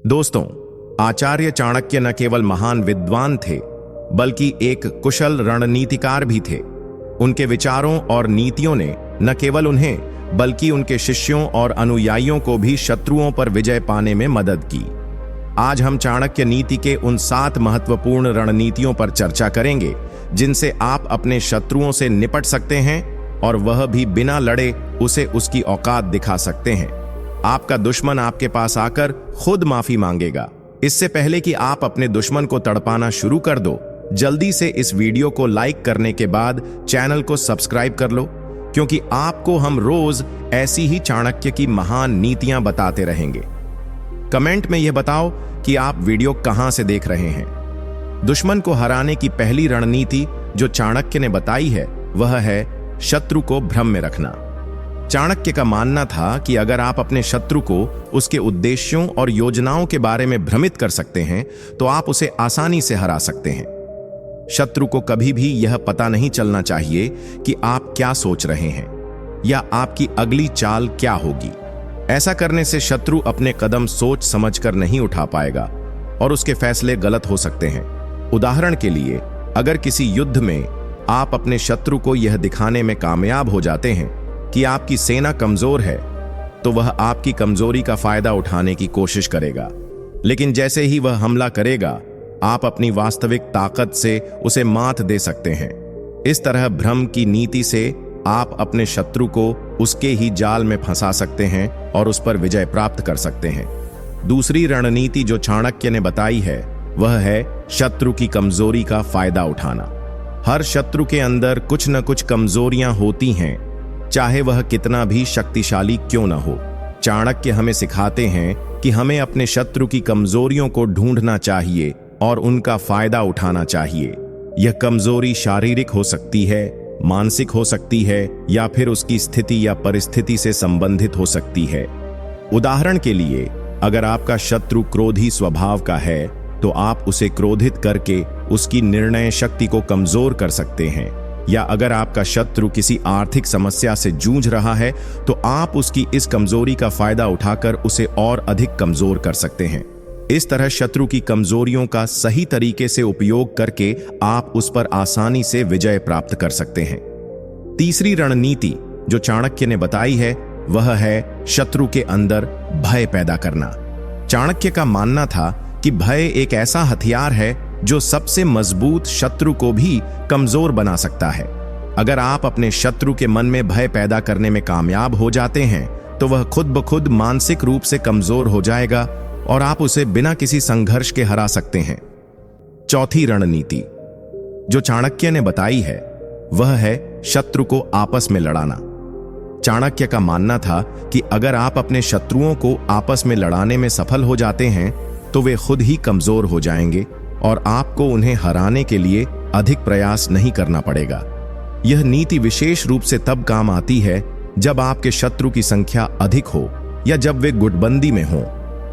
दोस्तों, आचार्य चाणक्य न केवल महान विद्वान थे, बल्कि एक कुशल रणनीतिकार भी थे। उनके विचारों और नीतियों ने न केवल उन्हें बल्कि उनके शिष्यों और अनुयायियों को भी शत्रुओं पर विजय पाने में मदद की। आज हम चाणक्य नीति के उन 7 महत्वपूर्ण रणनीतियों पर चर्चा करेंगे जिनसे आप अपने शत्रुओं से निपट सकते हैं और वह भी बिना लड़े उसे उसकी औकात दिखा सकते हैं। आपका दुश्मन आपके पास आकर खुद माफी मांगेगा। इससे पहले कि आप अपने दुश्मन को तड़पाना शुरू कर दो, जल्दी से इस वीडियो को लाइक करने के बाद चैनल को सब्सक्राइब कर लो, क्योंकि आपको हम रोज ऐसी ही चाणक्य की महान नीतियां बताते रहेंगे। कमेंट में यह बताओ कि आप वीडियो कहां से देख रहे हैं। दुश्मन को हराने की पहली रणनीति जो चाणक्य ने बताई है, वह है शत्रु को भ्रम में रखना। चाणक्य का मानना था कि अगर आप अपने शत्रु को उसके उद्देश्यों और योजनाओं के बारे में भ्रमित कर सकते हैं, तो आप उसे आसानी से हरा सकते हैं। शत्रु को कभी भी यह पता नहीं चलना चाहिए कि आप क्या सोच रहे हैं या आपकी अगली चाल क्या होगी। ऐसा करने से शत्रु अपने कदम सोच समझकर नहीं उठा पाएगा और उसके फैसले गलत हो सकते हैं। उदाहरण के लिए, अगर किसी युद्ध में आप अपने शत्रु को यह दिखाने में कामयाब हो जाते हैं कि आपकी सेना कमजोर है, तो वह आपकी कमजोरी का फायदा उठाने की कोशिश करेगा। लेकिन जैसे ही वह हमला करेगा, आप अपनी वास्तविक ताकत से उसे मात दे सकते हैं। इस तरह भ्रम की नीति से आप अपने शत्रु को उसके ही जाल में फंसा सकते हैं और उस पर विजय प्राप्त कर सकते हैं। दूसरी रणनीति जो चाणक्य ने बताई है, वह है शत्रु की कमजोरी का फायदा उठाना। हर शत्रु के अंदर कुछ न कुछ कमजोरियां होती हैं, चाहे वह कितना भी शक्तिशाली क्यों न हो। चाणक्य हमें सिखाते हैं कि हमें अपने शत्रु की कमजोरियों को ढूंढना चाहिए और उनका फायदा उठाना चाहिए। यह कमजोरी शारीरिक हो सकती है, मानसिक हो सकती है, या फिर उसकी स्थिति या परिस्थिति से संबंधित हो सकती है। उदाहरण के लिए, अगर आपका शत्रु क्रोधी स्वभाव का है, तो आप उसे क्रोधित करके उसकी निर्णय शक्ति को कमजोर कर सकते हैं। या अगर आपका शत्रु किसी आर्थिक समस्या से जूझ रहा है, तो आप उसकी इस कमजोरी का फायदा उठाकर उसे और अधिक कमजोर कर सकते हैं। इस तरह शत्रु की कमजोरियों का सही तरीके से उपयोग करके आप उस पर आसानी से विजय प्राप्त कर सकते हैं। तीसरी रणनीति जो चाणक्य ने बताई है, वह है शत्रु के अंदर भय पैदा करना। चाणक्य का मानना था कि भय एक ऐसा हथियार है जो सबसे मजबूत शत्रु को भी कमजोर बना सकता है। अगर आप अपने शत्रु के मन में भय पैदा करने में कामयाब हो जाते हैं, तो वह खुद ब खुद मानसिक रूप से कमजोर हो जाएगा और आप उसे बिना किसी संघर्ष के हरा सकते हैं। चौथी रणनीति जो चाणक्य ने बताई है, वह है शत्रु को आपस में लड़ाना। चाणक्य का मानना था कि अगर आप अपने शत्रुओं को आपस में लड़ाने में सफल हो जाते हैं, तो वे खुद ही कमजोर हो जाएंगे और आपको उन्हें हराने के लिए अधिक प्रयास नहीं करना पड़ेगा। यह नीति विशेष रूप से तब काम आती है जब आपके शत्रु की संख्या अधिक हो या जब वे गुटबंदी में हों।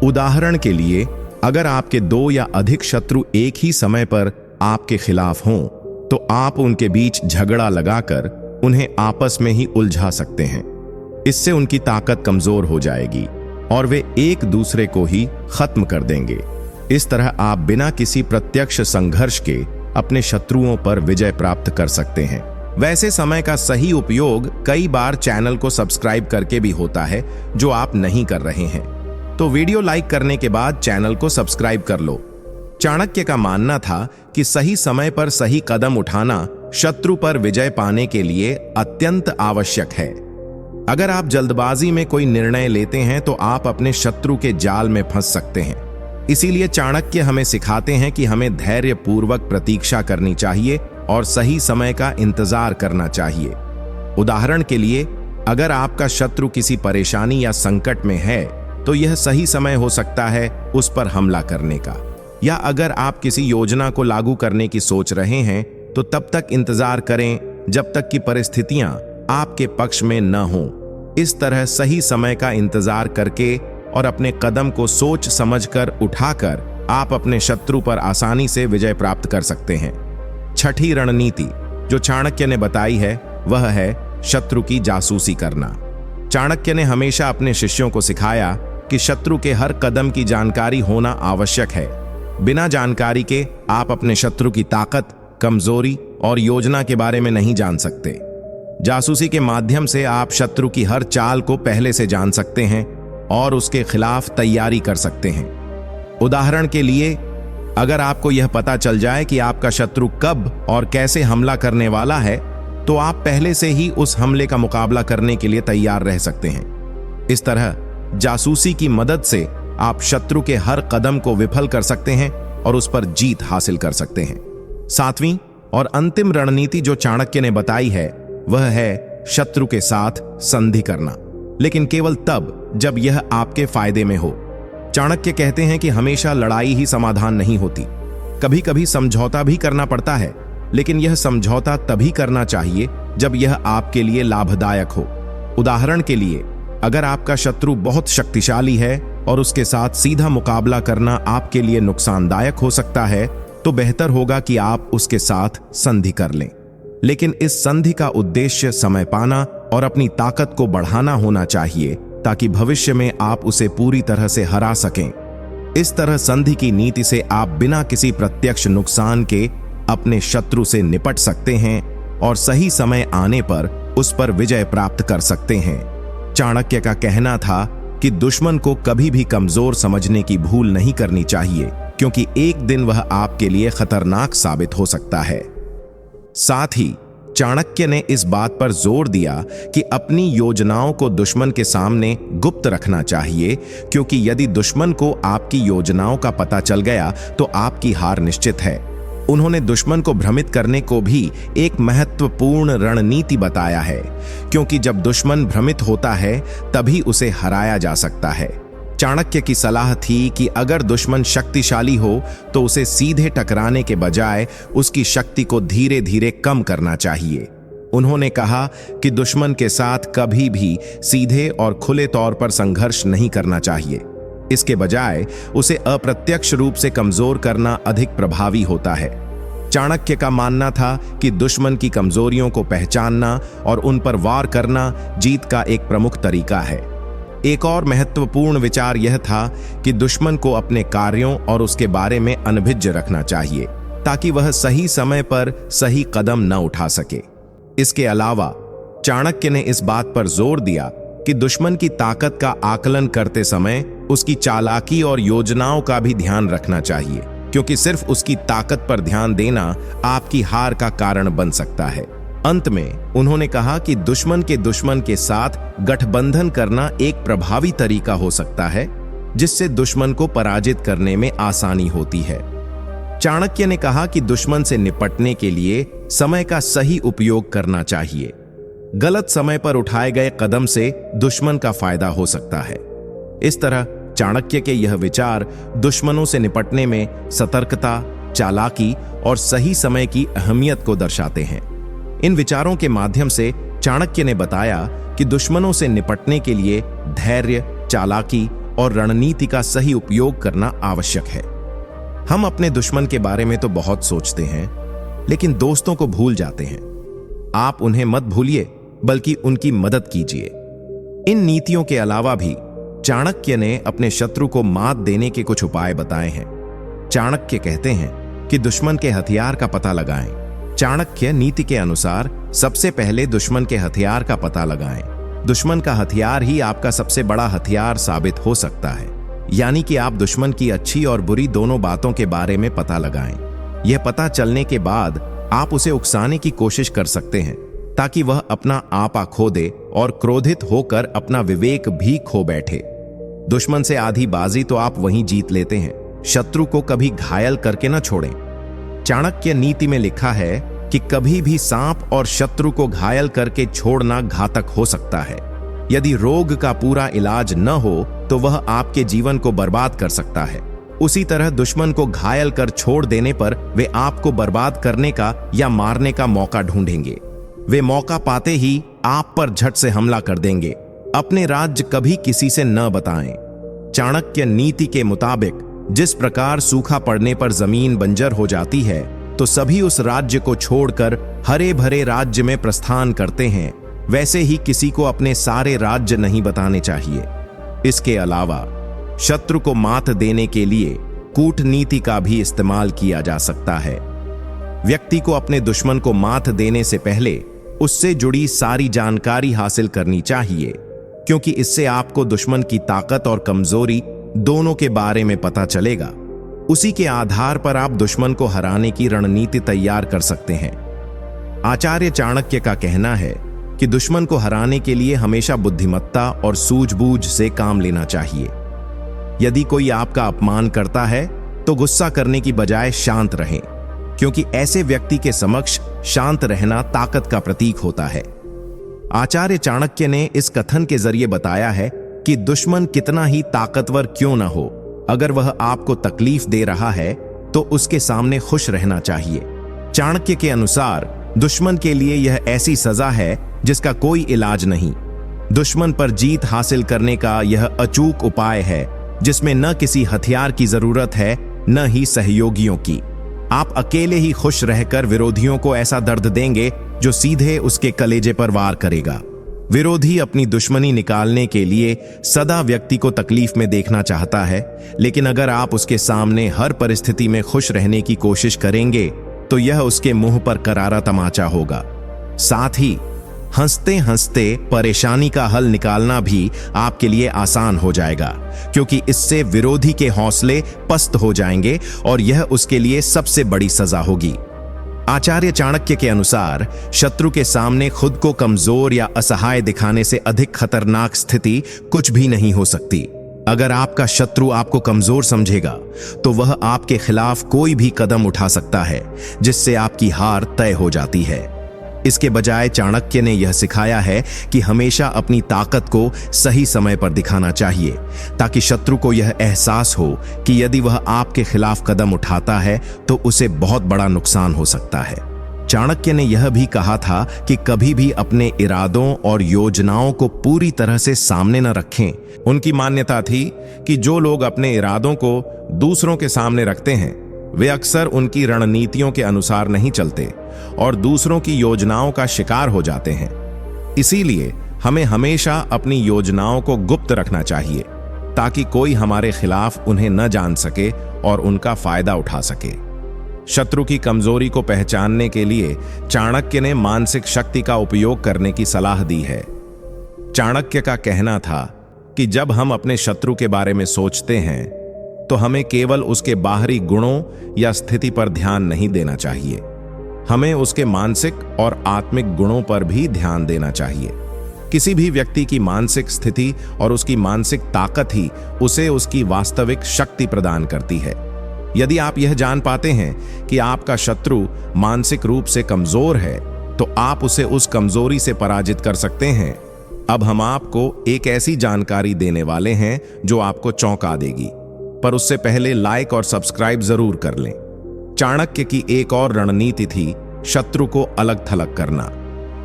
उदाहरण के लिए, अगर आपके 2 या अधिक शत्रु एक ही समय पर आपके खिलाफ हों, तो आप उनके बीच झगड़ा लगाकर उन्हें आपस में ही उलझा सकते हैं। इससे उनकी ताकत कमजोर हो जाएगी और वे एक दूसरे को ही खत्म कर देंगे। इस तरह आप बिना किसी प्रत्यक्ष संघर्ष के अपने शत्रुओं पर विजय प्राप्त कर सकते हैं। वैसे समय का सही उपयोग कई बार चैनल को सब्सक्राइब करके भी होता है, जो आप नहीं कर रहे हैं। तो वीडियो लाइक करने के बाद चैनल को सब्सक्राइब कर लो। चाणक्य का मानना था कि सही समय पर सही कदम उठाना शत्रु पर विजय पाने के लिए अत्यंत आवश्यक है। अगर आप जल्दबाजी में कोई निर्णय लेते हैं, तो आप अपने शत्रु के जाल में फंस सकते हैं। इसीलिए चाणक्य हमें सिखाते हैं कि हमें धैर्यपूर्वक प्रतीक्षा करनी चाहिए और सही समय का इंतजार करना चाहिए। उदाहरण के लिए, अगर आपका शत्रु किसी परेशानी या संकट में है, तो यह सही समय हो सकता है उस पर हमला करने का। या अगर आप किसी योजना को लागू करने की सोच रहे हैं, तो तब तक इंतजार करें जब तक कि परिस्थितियां आपके पक्ष में न हों। इस तरह सही समय का इंतजार करके और अपने कदम को सोच समझकर उठाकर आप अपने शत्रु पर आसानी से विजय प्राप्त कर सकते हैं। छठी रणनीति जो चाणक्य ने बताई है, वह है शत्रु की जासूसी करना। चाणक्य ने हमेशा अपने शिष्यों को सिखाया कि शत्रु के हर कदम की जानकारी होना आवश्यक है। बिना जानकारी के आप अपने शत्रु की ताकत, कमजोरी और योजना के बारे में नहीं जान सकते। जासूसी के माध्यम से आप शत्रु की हर चाल को पहले से जान सकते हैं और उसके खिलाफ तैयारी कर सकते हैं। उदाहरण के लिए, अगर आपको यह पता चल जाए कि आपका शत्रु कब और कैसे हमला करने वाला है, तो आप पहले से ही उस हमले का मुकाबला करने के लिए तैयार रह सकते हैं। इस तरह जासूसी की मदद से आप शत्रु के हर कदम को विफल कर सकते हैं और उस पर जीत हासिल कर सकते हैं। सातवीं और अंतिम रणनीति जो चाणक्य ने बताई है, वह है शत्रु के साथ संधि करना, लेकिन केवल तब जब यह आपके फायदे में हो। चाणक्य कहते हैं कि हमेशा लड़ाई ही समाधान नहीं होती, कभी कभी समझौता भी करना पड़ता है, लेकिन यह समझौता तभी करना चाहिए जब यह आपके लिए लाभदायक हो। उदाहरण के लिए, अगर आपका शत्रु बहुत शक्तिशाली है और उसके साथ सीधा मुकाबला करना आपके लिए नुकसानदायक हो सकता है, तो बेहतर होगा कि आप उसके साथ संधि कर लें। लेकिन इस संधि का उद्देश्य समय पाना और अपनी ताकत को बढ़ाना होना चाहिए, ताकि भविष्य में आप उसे पूरी तरह से हरा सकें। इस तरह संधि की नीति से आप बिना किसी प्रत्यक्ष नुकसान के अपने शत्रु से निपट सकते हैं और सही समय आने पर उस पर विजय प्राप्त कर सकते हैं। चाणक्य का कहना था कि दुश्मन को कभी भी कमजोर समझने की भूल नहीं करनी चाहिए, क्योंकि एक दिन वह आपके लिए खतरनाक साबित हो सकता है। साथ ही चाणक्य ने इस बात पर जोर दिया कि अपनी योजनाओं को दुश्मन के सामने गुप्त रखना चाहिए, क्योंकि यदि दुश्मन को आपकी योजनाओं का पता चल गया तो आपकी हार निश्चित है। उन्होंने दुश्मन को भ्रमित करने को भी एक महत्वपूर्ण रणनीति बताया है, क्योंकि जब दुश्मन भ्रमित होता है तभी उसे हराया जा सकता है। चाणक्य की सलाह थी कि अगर दुश्मन शक्तिशाली हो तो उसे सीधे टकराने के बजाय उसकी शक्ति को धीरे धीरे कम करना चाहिए। उन्होंने कहा कि दुश्मन के साथ कभी भी सीधे और खुले तौर पर संघर्ष नहीं करना चाहिए। इसके बजाय उसे अप्रत्यक्ष रूप से कमजोर करना अधिक प्रभावी होता है। चाणक्य का मानना था कि दुश्मन की कमजोरियों को पहचानना और उन पर वार करना जीत का एक प्रमुख तरीका है। एक और महत्वपूर्ण विचार यह था कि दुश्मन को अपने कार्यों और उसके बारे में अनभिज्ञ रखना चाहिए, ताकि वह सही समय पर सही कदम न उठा सके। इसके अलावा चाणक्य ने इस बात पर जोर दिया कि दुश्मन की ताकत का आकलन करते समय उसकी चालाकी और योजनाओं का भी ध्यान रखना चाहिए, क्योंकि सिर्फ उसकी ताकत पर ध्यान देना आपकी हार का कारण बन सकता है। अंत में उन्होंने कहा कि दुश्मन के साथ गठबंधन करना एक प्रभावी तरीका हो सकता है, जिससे दुश्मन को पराजित करने में आसानी होती है। चाणक्य ने कहा कि दुश्मन से निपटने के लिए समय का सही उपयोग करना चाहिए। गलत समय पर उठाए गए कदम से दुश्मन का फायदा हो सकता है। इस तरह चाणक्य के यह विचार दुश्मनों से निपटने में सतर्कता, चालाकी और सही समय की अहमियत को दर्शाते हैं। इन विचारों के माध्यम से चाणक्य ने बताया कि दुश्मनों से निपटने के लिए धैर्य, चालाकी और रणनीति का सही उपयोग करना आवश्यक है। हम अपने दुश्मन के बारे में तो बहुत सोचते हैं, लेकिन दोस्तों को भूल जाते हैं। आप उन्हें मत भूलिए, बल्कि उनकी मदद कीजिए। इन नीतियों के अलावा भी चाणक्य ने अपने शत्रु को मात देने के कुछ उपाय बताए हैं। चाणक्य कहते हैं कि दुश्मन के हथियार का पता लगाएं। चाणक्य नीति के अनुसार सबसे पहले दुश्मन के हथियार का पता लगाएं। दुश्मन का हथियार ही आपका सबसे बड़ा हथियार साबित हो सकता है, यानी कि आप दुश्मन की अच्छी और बुरी दोनों बातों के बारे में पता लगाएं। यह पता चलने के बाद आप उसे उकसाने की कोशिश कर सकते हैं, ताकि वह अपना आपा खो दे और क्रोधित होकर अपना विवेक भी खो बैठे। दुश्मन से आधी बाजी तो आप वहीं जीत लेते हैं। शत्रु को कभी घायल करके न छोड़ें। चाणक्य नीति में लिखा है कि कभी भी सांप और शत्रु को घायल करके छोड़ना घातक हो सकता है। यदि रोग का पूरा इलाज न हो तो वह आपके जीवन को बर्बाद कर सकता है। उसी तरह दुश्मन को घायल कर छोड़ देने पर वे आपको बर्बाद करने का या मारने का मौका ढूंढेंगे। वे मौका पाते ही आप पर झट से हमला कर देंगे। अपने राज्य कभी किसी से न बताएं। चाणक्य नीति के मुताबिक जिस प्रकार सूखा पड़ने पर जमीन बंजर हो जाती है, तो सभी उस राज्य को छोड़कर हरे भरे राज्य में प्रस्थान करते हैं, वैसे ही किसी को अपने सारे राज्य नहीं बताने चाहिए। इसके अलावा शत्रु को मात देने के लिए कूटनीति का भी इस्तेमाल किया जा सकता है। व्यक्ति को अपने दुश्मन को मात देने से पहले उससे जुड़ी सारी जानकारी हासिल करनी चाहिए, क्योंकि इससे आपको दुश्मन की ताकत और कमजोरी दोनों के बारे में पता चलेगा। उसी के आधार पर आप दुश्मन को हराने की रणनीति तैयार कर सकते हैं। आचार्य चाणक्य का कहना है कि दुश्मन को हराने के लिए हमेशा बुद्धिमत्ता और सूझबूझ से काम लेना चाहिए। यदि कोई आपका अपमान करता है तो गुस्सा करने की बजाय शांत रहें, क्योंकि ऐसे व्यक्ति के समक्ष शांत रहना ताकत का प्रतीक होता है। आचार्य चाणक्य ने इस कथन के जरिए बताया है कि दुश्मन कितना ही ताकतवर क्यों न हो, अगर वह आपको तकलीफ दे रहा है तो उसके सामने खुश रहना चाहिए। चाणक्य के अनुसार दुश्मन के लिए यह ऐसी सजा है जिसका कोई इलाज नहीं। दुश्मन पर जीत हासिल करने का यह अचूक उपाय है, जिसमें न किसी हथियार की जरूरत है न ही सहयोगियों की। आप अकेले ही खुश रहकर विरोधियों को ऐसा दर्द देंगे जो सीधे उसके कलेजे पर वार करेगा। विरोधी अपनी दुश्मनी निकालने के लिए सदा व्यक्ति को तकलीफ में देखना चाहता है, लेकिन अगर आप उसके सामने हर परिस्थिति में खुश रहने की कोशिश करेंगे तो यह उसके मुंह पर करारा तमाचा होगा। साथ ही हंसते हंसते परेशानी का हल निकालना भी आपके लिए आसान हो जाएगा, क्योंकि इससे विरोधी के हौसले पस्त हो जाएंगे और यह उसके लिए सबसे बड़ी सजा होगी। आचार्य चाणक्य के अनुसार शत्रु के सामने खुद को कमजोर या असहाय दिखाने से अधिक खतरनाक स्थिति कुछ भी नहीं हो सकती। अगर आपका शत्रु आपको कमजोर समझेगा तो वह आपके खिलाफ कोई भी कदम उठा सकता है, जिससे आपकी हार तय हो जाती है। इसके बजाय चाणक्य ने यह सिखाया है कि हमेशा अपनी ताकत को सही समय पर दिखाना चाहिए, ताकि शत्रु को यह एहसास हो कि यदि वह आपके खिलाफ कदम उठाता है तो उसे बहुत बड़ा नुकसान हो सकता है। चाणक्य ने यह भी कहा था कि कभी भी अपने इरादों और योजनाओं को पूरी तरह से सामने न रखें। उनकी मान्यता थी कि जो लोग अपने इरादों को दूसरों के सामने रखते हैं वे अक्सर उनकी रणनीतियों के अनुसार नहीं चलते और दूसरों की योजनाओं का शिकार हो जाते हैं। इसीलिए हमें हमेशा अपनी योजनाओं को गुप्त रखना चाहिए, ताकि कोई हमारे खिलाफ उन्हें न जान सके और उनका फायदा उठा सके। शत्रु की कमजोरी को पहचानने के लिए चाणक्य ने मानसिक शक्ति का उपयोग करने की सलाह दी है। चाणक्य का कहना था कि जब हम अपने शत्रु के बारे में सोचते हैं तो हमें केवल उसके बाहरी गुणों या स्थिति पर ध्यान नहीं देना चाहिए, हमें उसके मानसिक और आत्मिक गुणों पर भी ध्यान देना चाहिए। किसी भी व्यक्ति की मानसिक स्थिति और उसकी मानसिक ताकत ही उसे उसकी वास्तविक शक्ति प्रदान करती है। यदि आप यह जान पाते हैं कि आपका शत्रु मानसिक रूप से कमजोर है, तो आप उसे उस कमजोरी से पराजित कर सकते हैं। अब हम आपको एक ऐसी जानकारी देने वाले हैं जो आपको चौंका देगी, पर उससे पहले लाइक और सब्सक्राइब जरूर कर लें। चाणक्य की एक और रणनीति थी शत्रु को अलग थलग करना।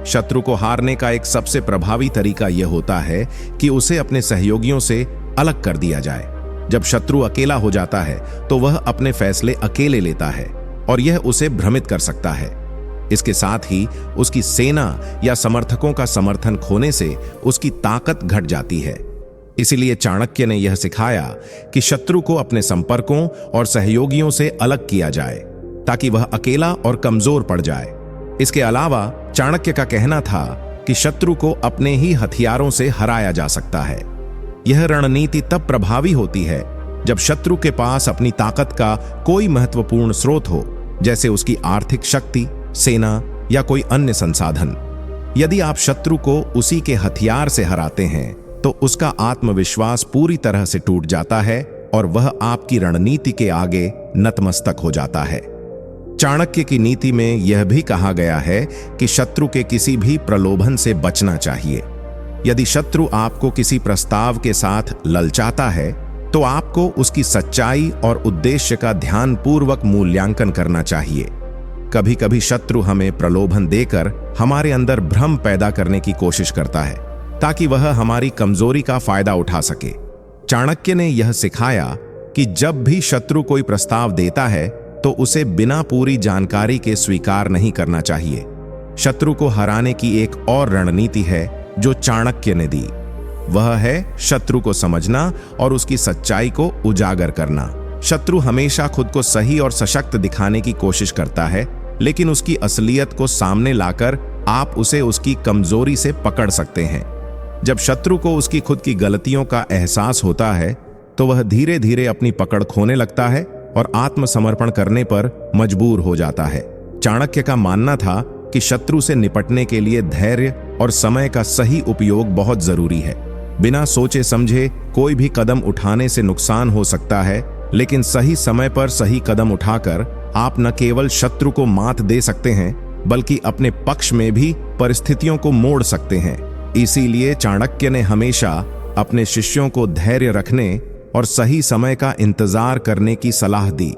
शत्रु को हारने का एक सबसे प्रभावी तरीका यह होता है कि उसे अपने सहयोगियों से अलग कर दिया जाए। जब शत्रु अकेला हो जाता है तो वह अपने फैसले अकेले लेता है और यह उसे भ्रमित कर सकता है। इसके साथ ही उसकी सेना या समर्थकों का समर्थन खोने से उसकी ताकत घट जाती है। इसीलिए चाणक्य ने यह सिखाया कि शत्रु को अपने संपर्कों और सहयोगियों से अलग किया जाए, ताकि वह अकेला और कमजोर पड़ जाए। इसके अलावा चाणक्य का कहना था कि शत्रु को अपने ही हथियारों से हराया जा सकता है। यह रणनीति तब प्रभावी होती है जब शत्रु के पास अपनी ताकत का कोई महत्वपूर्ण स्रोत हो, जैसे उसकी आर्थिक शक्ति, सेना या कोई अन्य संसाधन। यदि आप शत्रु को उसी के हथियार से हराते हैं तो उसका आत्मविश्वास पूरी तरह से टूट जाता है और वह आपकी रणनीति के आगे नतमस्तक हो जाता है। चाणक्य की नीति में यह भी कहा गया है कि शत्रु के किसी भी प्रलोभन से बचना चाहिए। यदि शत्रु आपको किसी प्रस्ताव के साथ ललचाता है तो आपको उसकी सच्चाई और उद्देश्य का ध्यानपूर्वक मूल्यांकन करना चाहिए। कभी कभी शत्रु हमें प्रलोभन देकर हमारे अंदर भ्रम पैदा करने की कोशिश करता है, ताकि वह हमारी कमजोरी का फायदा उठा सके। चाणक्य ने यह सिखाया कि जब भी शत्रु कोई प्रस्ताव देता है तो उसे बिना पूरी जानकारी के स्वीकार नहीं करना चाहिए। शत्रु को हराने की एक और रणनीति है जो चाणक्य ने दी। वह है शत्रु को समझना और उसकी सच्चाई को उजागर करना। शत्रु हमेशा खुद को सही और सशक्त दिखाने की कोशिश करता है, लेकिन उसकी असलियत को सामने लाकर आप उसे उसकी कमजोरी से पकड़ सकते हैं। जब शत्रु को उसकी खुद की गलतियों का एहसास होता है तो वह धीरे धीरे अपनी पकड़ खोने लगता है और आत्मसमर्पण करने पर मजबूर हो जाता है। चाणक्य का मानना था कि शत्रु से निपटने के लिए धैर्य और समय का सही उपयोग बहुत जरूरी है। बिना सोचे समझे कोई भी कदम उठाने से नुकसान हो सकता है, लेकिन सही समय पर सही कदम उठाकर आप न केवल शत्रु को मात दे सकते हैं, बल्कि अपने पक्ष में भी परिस्थितियों को मोड़ सकते हैं। इसीलिए चाणक्य ने हमेशा अपने शिष्यों को धैर्य रखने और सही समय का इंतजार करने की सलाह दी।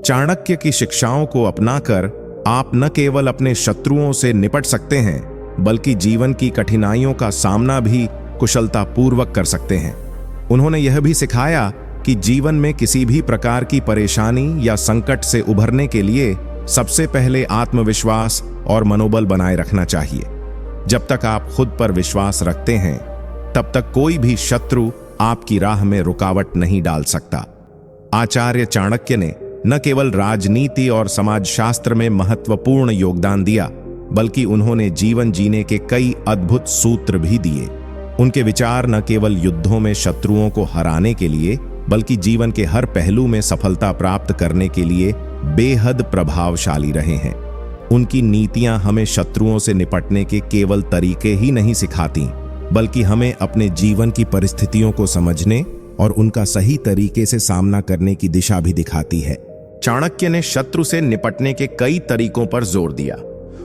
चाणक्य की शिक्षाओं को अपनाकर आप न केवल अपने शत्रुओं से निपट सकते हैं, बल्कि जीवन की कठिनाइयों का सामना भी कुशलतापूर्वक कर सकते हैं। उन्होंने यह भी सिखाया कि जीवन में किसी भी प्रकार की परेशानी या संकट से उभरने के लिए सबसे पहले आत्मविश्वास और मनोबल बनाए रखना चाहिए। जब तक आप खुद पर विश्वास रखते हैं, तब तक कोई भी शत्रु आपकी राह में रुकावट नहीं डाल सकता। आचार्य चाणक्य ने न केवल राजनीति और समाजशास्त्र में महत्वपूर्ण योगदान दिया, बल्कि उन्होंने जीवन जीने के कई अद्भुत सूत्र भी दिए। उनके विचार न केवल युद्धों में शत्रुओं को हराने के लिए, बल्कि जीवन के हर पहलू में सफलता प्राप्त करने के लिए बेहद प्रभावशाली रहे हैं। उनकी नीतियां हमें शत्रुओं से निपटने के केवल तरीके ही नहीं सिखाती, बल्कि हमें अपने जीवन की परिस्थितियों को समझने और उनका सही तरीके से सामना करने की दिशा भी दिखाती है। चाणक्य ने शत्रु से निपटने के कई तरीकों पर जोर दिया।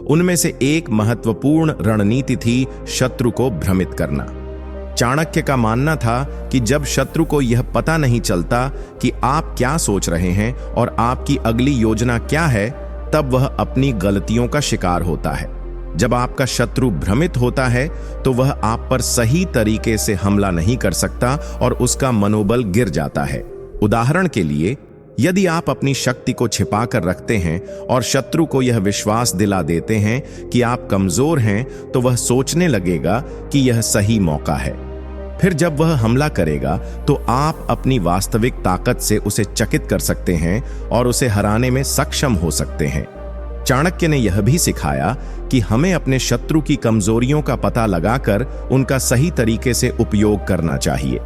उनमें से एक महत्वपूर्ण रणनीति थी शत्रु को भ्रमित करना। चाणक्य का मानना था कि जब शत्रु को यह पता नहीं चलता कि आप क्या सोच रहे हैं और आपकी अगली योजना क्या है, तब वह अपनी गलतियों का शिकार होता है। जब आपका शत्रु भ्रमित होता है तो वह आप पर सही तरीके से हमला नहीं कर सकता और उसका मनोबल गिर जाता है। उदाहरण के लिए, यदि आप अपनी शक्ति को छिपा कर रखते हैं और शत्रु को यह विश्वास दिला देते हैं कि आप कमजोर हैं, तो वह सोचने लगेगा कि यह सही मौका है। फिर जब वह हमला करेगा तो आप अपनी वास्तविक ताकत से उसे चकित कर सकते हैं और उसे हराने में सक्षम हो सकते हैं। चाणक्य ने यह भी सिखाया कि हमें अपने शत्रु की कमजोरियों का पता लगाकर उनका सही तरीके से उपयोग करना चाहिए।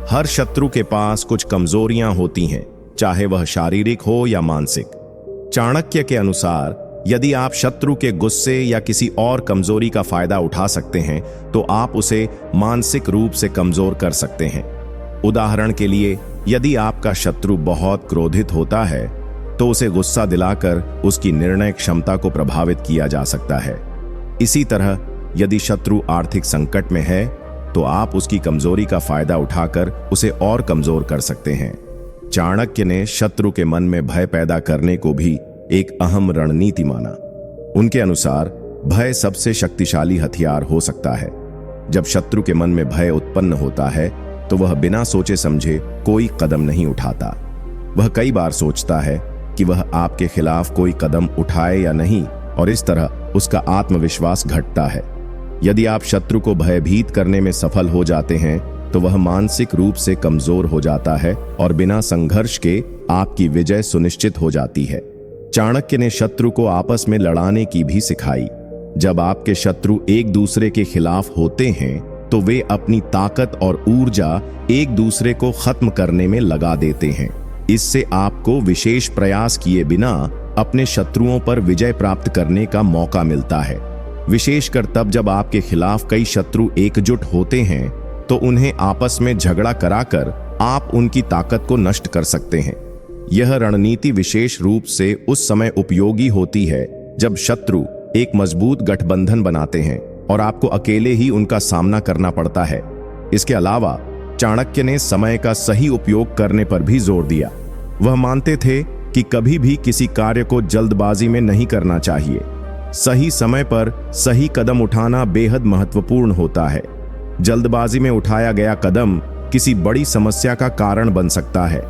हर शत्रु के पास कुछ कमजोरियां होती हैं, चाहे वह शारीरिक हो या मानसिक। चाणक्य के अनुसार यदि आप शत्रु के गुस्से या किसी और कमजोरी का फायदा उठा सकते हैं, तो आप उसे मानसिक रूप से कमजोर कर सकते हैं। उदाहरण के लिए, यदि आपका शत्रु बहुत क्रोधित होता है, तो उसे गुस्सा दिलाकर उसकी निर्णय क्षमता को प्रभावित किया जा सकता है। इसी तरह, यदि शत्रु आर्थिक संकट में है, तो आप उसकी कमजोरी का फायदा उठाकर उसे और कमजोर कर सकते हैं। चाणक्य ने शत्रु के मन में भय पैदा करने को भी एक अहम रणनीति माना। उनके अनुसार भय सबसे शक्तिशाली हथियार हो सकता है। जब शत्रु के मन में भय उत्पन्न होता है, तो वह बिना सोचे समझे कोई कदम नहीं उठाता। वह कई बार सोचता है कि वह आपके खिलाफ कोई कदम उठाए या नहीं, और इस तरह उसका आत्मविश्वास घटता है। यदि आप शत्रु को भयभीत करने में सफल हो जाते हैं, तो वह मानसिक रूप से कमजोर हो जाता है और बिना संघर्ष के आपकी विजय सुनिश्चित हो जाती है। चाणक्य ने शत्रु को आपस में लड़ाने की भी सिखाई। जब आपके शत्रु एक दूसरे के खिलाफ होते हैं, तो वे अपनी ताकत और ऊर्जा एक दूसरे को खत्म करने में लगा देते हैं। इससे आपको विशेष प्रयास किए बिना अपने शत्रुओं पर विजय प्राप्त करने का मौका मिलता है। विशेषकर तब जब आपके खिलाफ कई शत्रु एकजुट होते हैं, तो उन्हें आपस में झगड़ा कराकर आप उनकी ताकत को नष्ट कर सकते हैं। यह रणनीति विशेष रूप से उस समय उपयोगी होती है जब शत्रु एक मजबूत गठबंधन बनाते हैं और आपको अकेले ही उनका सामना करना पड़ता है। इसके अलावा चाणक्य ने समय का सही उपयोग करने पर भी जोर दिया। वह मानते थे कि कभी भी किसी कार्य को जल्दबाजी में नहीं करना चाहिए। सही समय पर सही कदम उठाना बेहद महत्वपूर्ण होता है। जल्दबाजी में उठाया गया कदम किसी बड़ी समस्या का कारण बन सकता है।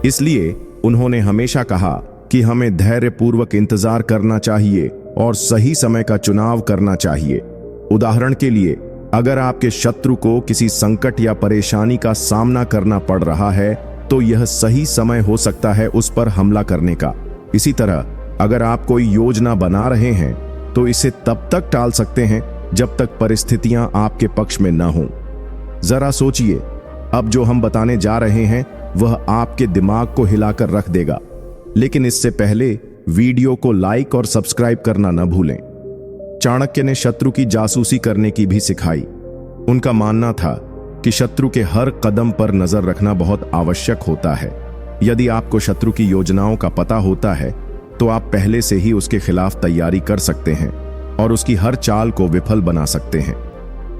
इसलिए उन्होंने हमेशा कहा कि हमें धैर्यपूर्वक इंतजार करना चाहिए और सही समय का चुनाव करना चाहिए। उदाहरण के लिए, अगर आपके शत्रु को किसी संकट या परेशानी का सामना करना पड़ रहा है तो यह सही समय हो सकता है उस पर हमला करने का। इसी तरह अगर आप कोई योजना बना रहे हैं तो इसे तब तक टाल सकते हैं जब तक परिस्थितियां आपके पक्ष में न हों। जरा सोचिए, अब जो हम बताने जा रहे हैं वह आपके दिमाग को हिलाकर रख देगा, लेकिन इससे पहले वीडियो को लाइक और सब्सक्राइब करना न भूलें। चाणक्य ने शत्रु की जासूसी करने की भी सिखाई। उनका मानना था कि शत्रु के हर कदम पर नजर रखना बहुत आवश्यक होता है। यदि आपको शत्रु की योजनाओं का पता होता है तो आप पहले से ही उसके खिलाफ तैयारी कर सकते हैं और उसकी हर चाल को विफल बना सकते हैं।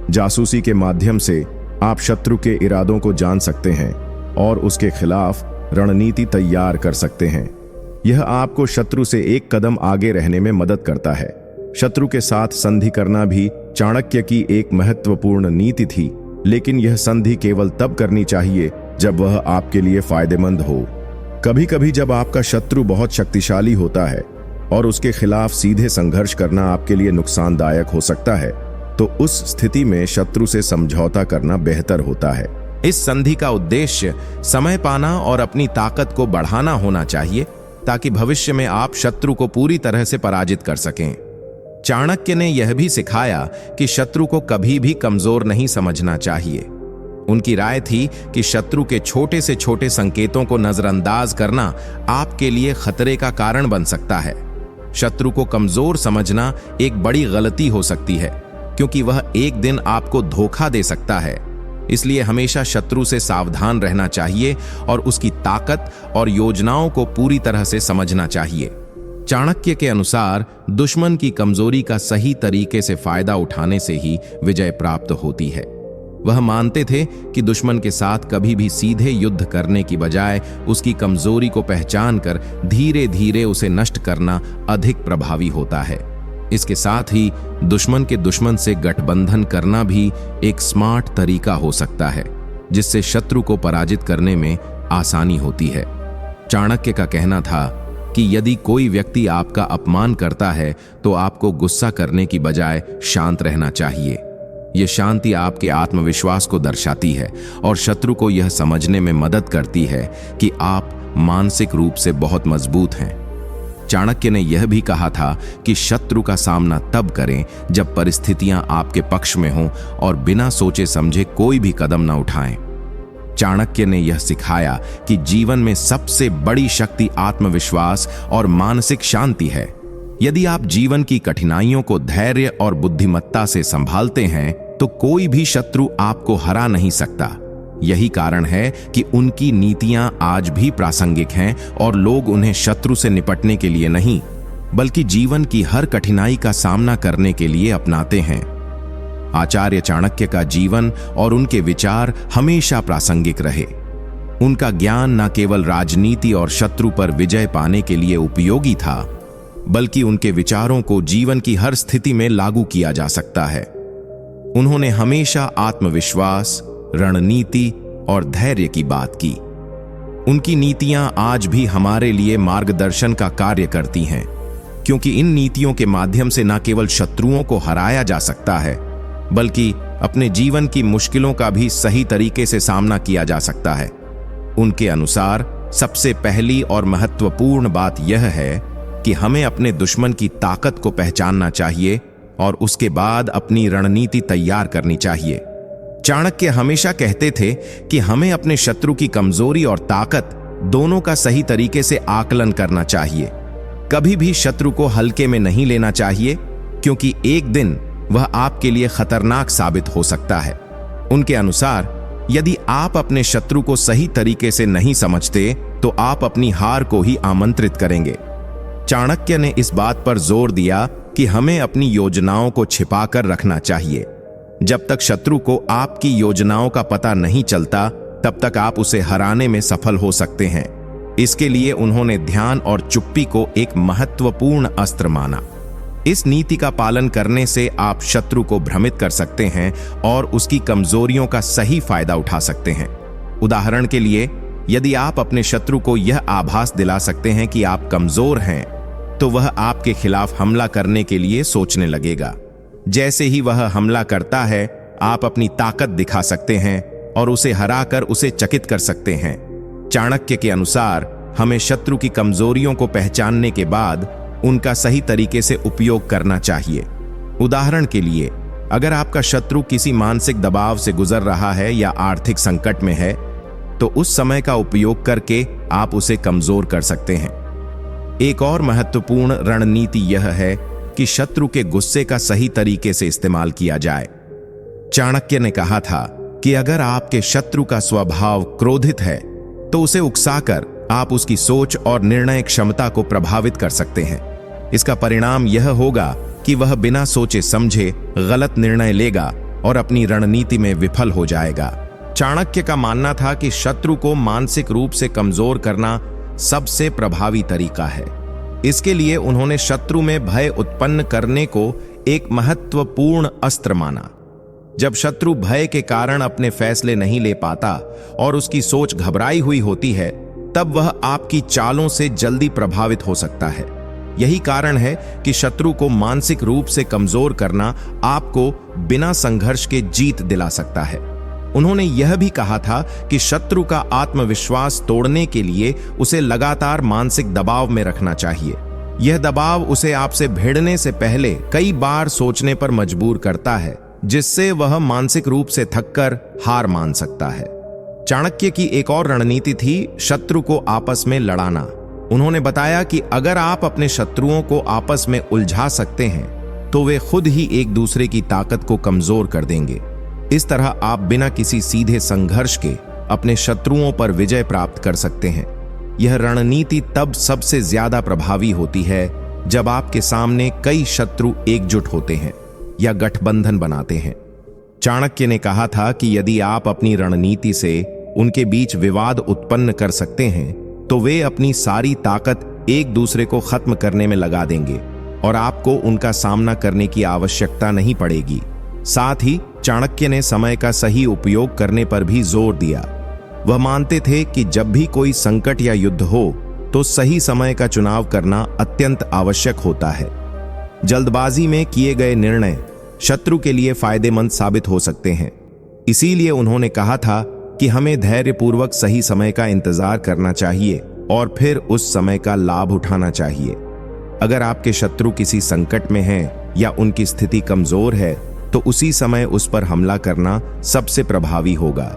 जासूसी के माध्यम से आप शत्रु के इरादों को जान सकते हैं और उसके खिलाफ रणनीति तैयार कर सकते हैं। यह आपको शत्रु से एक कदम आगे रहने में मदद करता है। शत्रु के साथ संधि करना भी चाणक्य की एक महत्वपूर्ण नीति थी, लेकिन यह संधि केवल तब करनी चाहिए जब वह आपके लिए फायदेमंद हो। कभी कभी जब आपका शत्रु बहुत शक्तिशाली होता है और उसके खिलाफ सीधे संघर्ष करना आपके लिए नुकसानदायक हो सकता है, तो उस स्थिति में शत्रु से समझौता करना बेहतर होता है। इस संधि का उद्देश्य समय पाना और अपनी ताकत को बढ़ाना होना चाहिए ताकि भविष्य में आप शत्रु को पूरी तरह से पराजित कर सकें। चाणक्य ने यह भी सिखाया कि शत्रु को कभी भी कमजोर नहीं समझना चाहिए। उनकी राय थी कि शत्रु के छोटे से छोटे संकेतों को नजरअंदाज करना आपके लिए खतरे का कारण बन सकता है। शत्रु को कमजोर समझना एक बड़ी गलती हो सकती है, क्योंकि वह एक दिन आपको धोखा दे सकता है। इसलिए हमेशा शत्रु से सावधान रहना चाहिए और उसकी ताकत और योजनाओं को पूरी तरह से समझना चाहिए। चाणक्य के अनुसार दुश्मन की कमजोरी का सही तरीके से फायदा उठाने से ही विजय प्राप्त होती है। वह मानते थे कि दुश्मन के साथ कभी भी सीधे युद्ध करने की बजाय उसकी कमजोरी को पहचान कर धीरे धीरे उसे नष्ट करना अधिक प्रभावी होता है। इसके साथ ही दुश्मन के दुश्मन से गठबंधन करना भी एक स्मार्ट तरीका हो सकता है, जिससे शत्रु को पराजित करने में आसानी होती है। चाणक्य का कहना था कि यदि कोई व्यक्ति आपका अपमान करता है तो आपको गुस्सा करने की बजाय शांत रहना चाहिए। यह शांति आपके आत्मविश्वास को दर्शाती है और शत्रु को यह समझने में मदद करती है कि आप मानसिक रूप से बहुत मजबूत हैं। चाणक्य ने यह भी कहा था कि शत्रु का सामना तब करें जब परिस्थितियां आपके पक्ष में हों और बिना सोचे समझे कोई भी कदम न उठाएं। चाणक्य ने यह सिखाया कि जीवन में सबसे बड़ी शक्ति आत्मविश्वास और मानसिक शांति है। यदि आप जीवन की कठिनाइयों को धैर्य और बुद्धिमत्ता से संभालते हैं तो कोई भी शत्रु आपको हरा नहीं सकता। यही कारण है कि उनकी नीतियां आज भी प्रासंगिक हैं और लोग उन्हें शत्रु से निपटने के लिए नहीं, बल्कि जीवन की हर कठिनाई का सामना करने के लिए अपनाते हैं। आचार्य चाणक्य का जीवन और उनके विचार हमेशा प्रासंगिक रहे। उनका ज्ञान न केवल राजनीति और शत्रु पर विजय पाने के लिए उपयोगी था, बल्कि उनके विचारों को जीवन की हर स्थिति में लागू किया जा सकता है। उन्होंने हमेशा आत्मविश्वास, रणनीति और धैर्य की बात की। उनकी नीतियां आज भी हमारे लिए मार्गदर्शन का कार्य करती हैं, क्योंकि इन नीतियों के माध्यम से न केवल शत्रुओं को हराया जा सकता है, बल्कि अपने जीवन की मुश्किलों का भी सही तरीके से सामना किया जा सकता है। उनके अनुसार सबसे पहली और महत्वपूर्ण बात यह है कि हमें अपने दुश्मन की ताकत को पहचानना चाहिए और उसके बाद अपनी रणनीति तैयार करनी चाहिए। चाणक्य हमेशा कहते थे कि हमें अपने शत्रु की कमजोरी और ताकत दोनों का सही तरीके से आकलन करना चाहिए। कभी भी शत्रु को हल्के में नहीं लेना चाहिए, क्योंकि एक दिन वह आपके लिए खतरनाक साबित हो सकता है। उनके अनुसार यदि आप अपने शत्रु को सही तरीके से नहीं समझते तो आप अपनी हार को ही आमंत्रित करेंगे। चाणक्य ने इस बात पर जोर दिया कि हमें अपनी योजनाओं को छिपाकर रखना चाहिए। जब तक शत्रु को आपकी योजनाओं का पता नहीं चलता, तब तक आप उसे हराने में सफल हो सकते हैं। इसके लिए उन्होंने ध्यान और चुप्पी को एक महत्वपूर्ण अस्त्र माना। इस नीति का पालन करने से आप शत्रु को भ्रमित कर सकते हैं और उसकी कमजोरियों का सही फायदा उठा सकते हैं। उदाहरण के लिए, यदि आप अपने शत्रु को यह आभास दिला सकते हैं कि आप कमजोर हैं, तो वह आपके खिलाफ हमला करने के लिए सोचने लगेगा। जैसे ही वह हमला करता है, आप अपनी ताकत दिखा सकते हैं और उसे हराकर उसे चकित कर सकते हैं। चाणक्य के अनुसार हमें शत्रु की कमजोरियों को पहचानने के बाद उनका सही तरीके से उपयोग करना चाहिए। उदाहरण के लिए, अगर आपका शत्रु किसी मानसिक दबाव से गुजर रहा है या आर्थिक संकट में है, तो उस समय का उपयोग करके आप उसे कमजोर कर सकते हैं। एक और महत्वपूर्ण रणनीति यह है कि शत्रु के गुस्से का सही तरीके से इस्तेमाल किया जाए। चाणक्य ने कहा था कि अगर आपके शत्रु का स्वभाव क्रोधित है, तो उसे उकसाकर आप उसकी सोच और निर्णय क्षमता को प्रभावित कर सकते हैं। इसका परिणाम यह होगा कि वह बिना सोचे समझे गलत निर्णय लेगा और अपनी रणनीति में विफल हो जाएगा। चाणक्य का मानना था कि शत्रु को मानसिक रूप से कमजोर करना सबसे प्रभावी तरीका है। इसके लिए उन्होंने शत्रु में भय उत्पन्न करने को एक महत्वपूर्ण अस्त्र माना। जब शत्रु भय के कारण अपने फैसले नहीं ले पाता और उसकी सोच घबराई हुई होती है, तब वह आपकी चालों से जल्दी प्रभावित हो सकता है। यही कारण है कि शत्रु को मानसिक रूप से कमजोर करना आपको बिना संघर्ष के जीत दिला सकता है। उन्होंने यह भी कहा था कि शत्रु का आत्मविश्वास तोड़ने के लिए उसे लगातार मानसिक दबाव में रखना चाहिए। यह दबाव उसे आपसे भिड़ने से पहले कई बार सोचने पर मजबूर करता है, जिससे वह मानसिक रूप से थककर हार मान सकता है। चाणक्य की एक और रणनीति थी शत्रु को आपस में लड़ाना। उन्होंने बताया कि अगर आप अपने शत्रुओं को आपस में उलझा सकते हैं, तो वे खुद ही एक दूसरे की ताकत को कमजोर कर देंगे। इस तरह आप बिना किसी सीधे संघर्ष के अपने शत्रुओं पर विजय प्राप्त कर सकते हैं। यह रणनीति तब सबसे ज्यादा प्रभावी होती है जब आपके सामने कई शत्रु एकजुट होते हैं या गठबंधन बनाते हैं। चाणक्य ने कहा था कि यदि आप अपनी रणनीति से उनके बीच विवाद उत्पन्न कर सकते हैं, तो वे अपनी सारी ताकत एक दूसरे को खत्म करने में लगा देंगे और आपको उनका सामना करने की आवश्यकता नहीं पड़ेगी। साथ ही चाणक्य ने समय का सही उपयोग करने पर भी जोर दिया। वह मानते थे कि जब भी कोई संकट या युद्ध हो, तो सही समय का चुनाव करना अत्यंत आवश्यक होता है। जल्दबाजी में किए गए निर्णय शत्रु के लिए फायदेमंद साबित हो सकते हैं। इसीलिए उन्होंने कहा था कि हमें धैर्यपूर्वक सही समय का इंतजार करना चाहिए और फिर उस समय का लाभ उठाना चाहिए। अगर आपके शत्रु किसी संकट में हैं या उनकी स्थिति कमजोर है, तो उसी समय उस पर हमला करना सबसे प्रभावी होगा।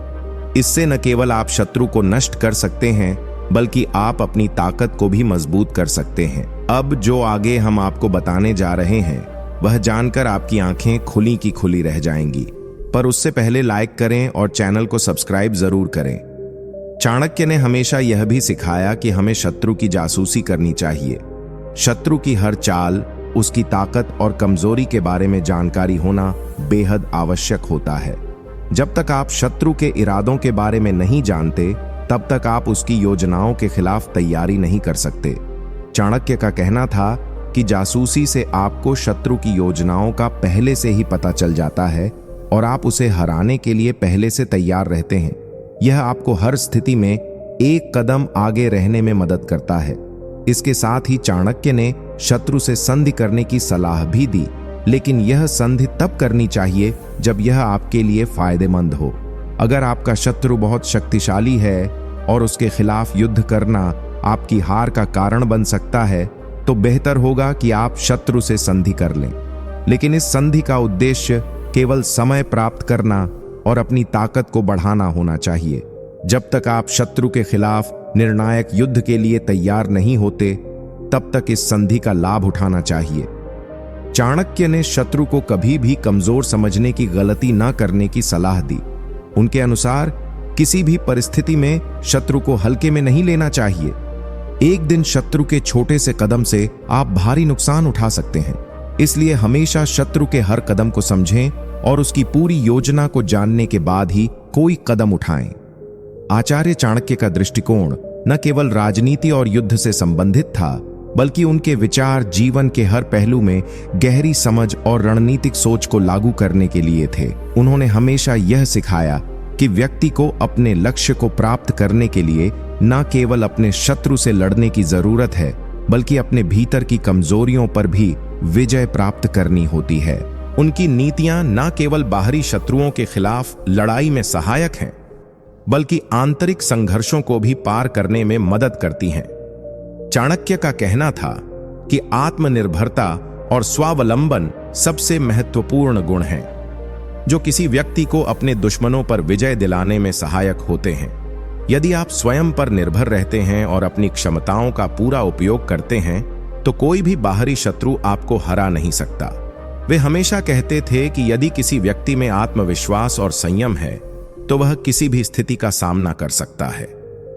इससे न केवल आप शत्रु को नष्ट कर सकते हैं, बल्कि आप अपनी ताकत को भी मजबूत कर सकते हैं। अब जो आगे हम आपको बताने जा रहे हैं, वह जानकर आपकी आंखें खुली की खुली रह जाएंगी। पर उससे पहले लाइक करें और चैनल को सब्सक्राइब जरूर करें। चाणक्य ने हमेशा यह भी सिखाया कि हमें शत्रु की जासूसी करनी चाहिए। शत्रु की हर चाल, उसकी ताकत और कमजोरी के बारे में जानकारी होना बेहद आवश्यक होता है। जब तक आप शत्रु के इरादों के बारे में नहीं जानते, तब तक आप उसकी योजनाओं के खिलाफ तैयारी नहीं कर सकते। चाणक्य का कहना था कि जासूसी से आपको शत्रु की योजनाओं का पहले से ही पता चल जाता है और आप उसे हराने के लिए पहले से तैयार रहते हैं। यह आपको हर स्थिति में एक कदम आगे रहने में मदद करता है। इसके साथ ही चाणक्य ने शत्रु से संधि करने की सलाह भी दी, लेकिन यह संधि तब करनी चाहिए जब यह आपके लिए फायदेमंद हो। अगर आपका शत्रु बहुत शक्तिशाली है और उसके खिलाफ युद्ध करना आपकी हार का कारण बन सकता है, तो बेहतर होगा कि आप शत्रु से संधि कर लें। लेकिन इस संधि का उद्देश्य केवल समय प्राप्त करना और अपनी ताकत को बढ़ाना होना चाहिए। जब तक आप शत्रु के खिलाफ निर्णायक युद्ध के लिए तैयार नहीं होते, तब तक इस संधि का लाभ उठाना चाहिए। चाणक्य ने शत्रु को कभी भी कमजोर समझने की गलती न करने की सलाह दी। उनके अनुसार किसी भी परिस्थिति में शत्रु को हल्के में नहीं लेना चाहिए। एक दिन शत्रु के छोटे से कदम से आप भारी नुकसान उठा सकते हैं। इसलिए हमेशा शत्रु के हर कदम को समझें और उसकी पूरी योजना को जानने के बाद ही कोई कदम उठाएं। आचार्य चाणक्य का दृष्टिकोण न केवल राजनीति और युद्ध से संबंधित था, बल्कि उनके विचार जीवन के हर पहलू में गहरी समझ और रणनीतिक सोच को लागू करने के लिए थे। उन्होंने हमेशा यह सिखाया कि व्यक्ति को अपने लक्ष्य को प्राप्त करने के लिए न केवल अपने शत्रु से लड़ने की जरूरत है, बल्कि अपने भीतर की कमजोरियों पर भी विजय प्राप्त करनी होती है। उनकी नीतियां न केवल बाहरी शत्रुओं के खिलाफ लड़ाई में सहायक हैं, बल्कि आंतरिक संघर्षों को भी पार करने में मदद करती हैं। चाणक्य का कहना था कि आत्मनिर्भरता और स्वावलंबन सबसे महत्वपूर्ण गुण हैं, जो किसी व्यक्ति को अपने दुश्मनों पर विजय दिलाने में सहायक होते हैं। यदि आप स्वयं पर निर्भर रहते हैं और अपनी क्षमताओं का पूरा उपयोग करते हैं, तो कोई भी बाहरी शत्रु आपको हरा नहीं सकता। वे हमेशा कहते थे कि यदि किसी व्यक्ति में आत्मविश्वास और संयम है, तो वह किसी भी स्थिति का सामना कर सकता है।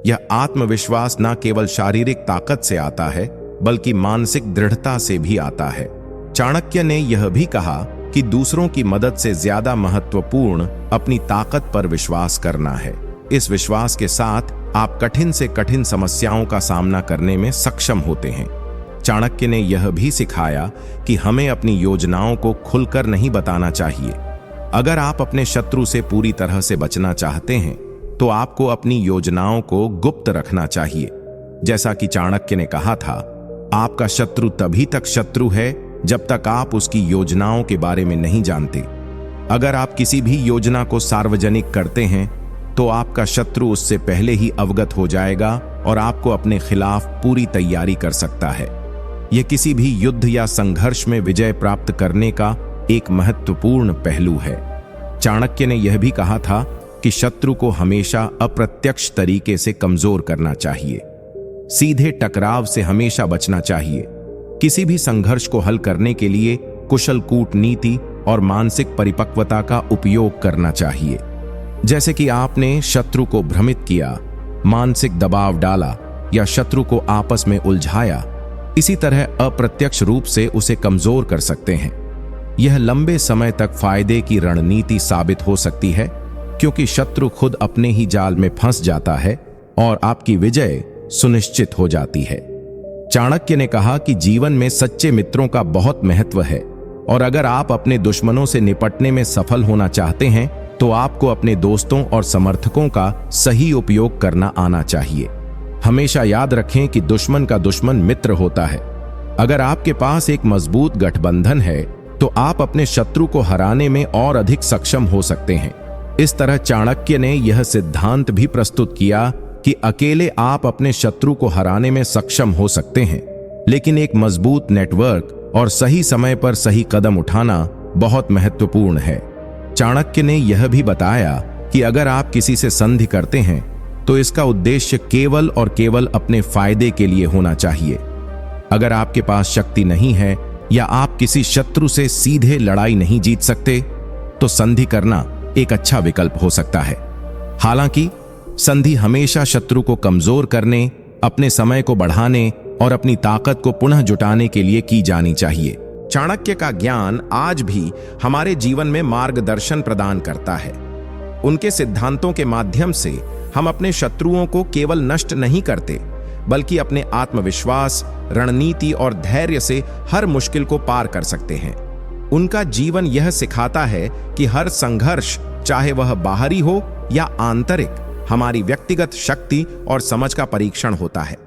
यह आत्मविश्वास न केवल शारीरिक ताकत से आता है, बल्कि मानसिक दृढ़ता से भी आता है। चाणक्य ने यह भी कहा कि दूसरों की मदद से ज्यादा महत्वपूर्ण अपनी ताकत पर विश्वास करना है। इस विश्वास के साथ आप कठिन से कठिन समस्याओं का सामना करने में सक्षम होते हैं। चाणक्य ने यह भी सिखाया कि हमें अपनी योजनाओं को खुलकर नहीं बताना चाहिए। अगर आप अपने शत्रु से पूरी तरह से बचना चाहते हैं, तो आपको अपनी योजनाओं को गुप्त रखना चाहिए। जैसा कि चाणक्य ने कहा था, आपका शत्रु तभी तक शत्रु है जब तक आप उसकी योजनाओं के बारे में नहीं जानते। अगर आप किसी भी योजना को सार्वजनिक करते हैं, तो आपका शत्रु उससे पहले ही अवगत हो जाएगा और आपको अपने खिलाफ पूरी तैयारी कर सकता है। यह किसी भी युद्ध या संघर्ष में विजय प्राप्त करने का एक महत्वपूर्ण पहलू है। चाणक्य ने यह भी कहा था कि शत्रु को हमेशा अप्रत्यक्ष तरीके से कमजोर करना चाहिए। सीधे टकराव से हमेशा बचना चाहिए। किसी भी संघर्ष को हल करने के लिए कुशल कूटनीति और मानसिक परिपक्वता का उपयोग करना चाहिए। जैसे कि आपने शत्रु को भ्रमित किया, मानसिक दबाव डाला या शत्रु को आपस में उलझाया, इसी तरह अप्रत्यक्ष रूप से उसे कमजोर कर सकते हैं। यह लंबे समय तक फायदे की रणनीति साबित हो सकती है, क्योंकि शत्रु खुद अपने ही जाल में फंस जाता है और आपकी विजय सुनिश्चित हो जाती है। चाणक्य ने कहा कि जीवन में सच्चे मित्रों का बहुत महत्व है, और अगर आप अपने दुश्मनों से निपटने में सफल होना चाहते हैं, तो आपको अपने दोस्तों और समर्थकों का सही उपयोग करना आना चाहिए। हमेशा याद रखें कि दुश्मन का दुश्मन मित्र होता है। अगर आपके पास एक मजबूत गठबंधन है, तो आप अपने शत्रु को हराने में और अधिक सक्षम हो सकते हैं। इस तरह चाणक्य ने यह सिद्धांत भी प्रस्तुत किया कि अकेले आप अपने शत्रु को हराने में सक्षम हो सकते हैं, लेकिन एक मजबूत नेटवर्क और सही समय पर सही कदम उठाना बहुत महत्वपूर्ण है। चाणक्य ने यह भी बताया कि अगर आप किसी से संधि करते हैं, तो इसका उद्देश्य केवल और केवल अपने फायदे के लिए होना चाहिए। अगर आपके पास शक्ति नहीं है या आप किसी शत्रु से सीधे लड़ाई नहीं जीत सकते, तो संधि करना एक अच्छा विकल्प हो सकता है। हालांकि संधि हमेशा शत्रु को कमजोर करने, अपने समय को बढ़ाने और अपनी ताकत को पुनः जुटाने के लिए की जानी चाहिए। चाणक्य का ज्ञान आज भी हमारे जीवन में मार्गदर्शन प्रदान करता है। उनके सिद्धांतों के माध्यम से हम अपने शत्रुओं को केवल नष्ट नहीं करते, बल्कि अपने आत्मविश्वास, रणनीति और धैर्य से हर मुश्किल को पार कर सकते हैं। उनका जीवन यह सिखाता है कि हर संघर्ष, चाहे वह बाहरी हो या आंतरिक, हमारी व्यक्तिगत शक्ति और समझ का परीक्षण होता है।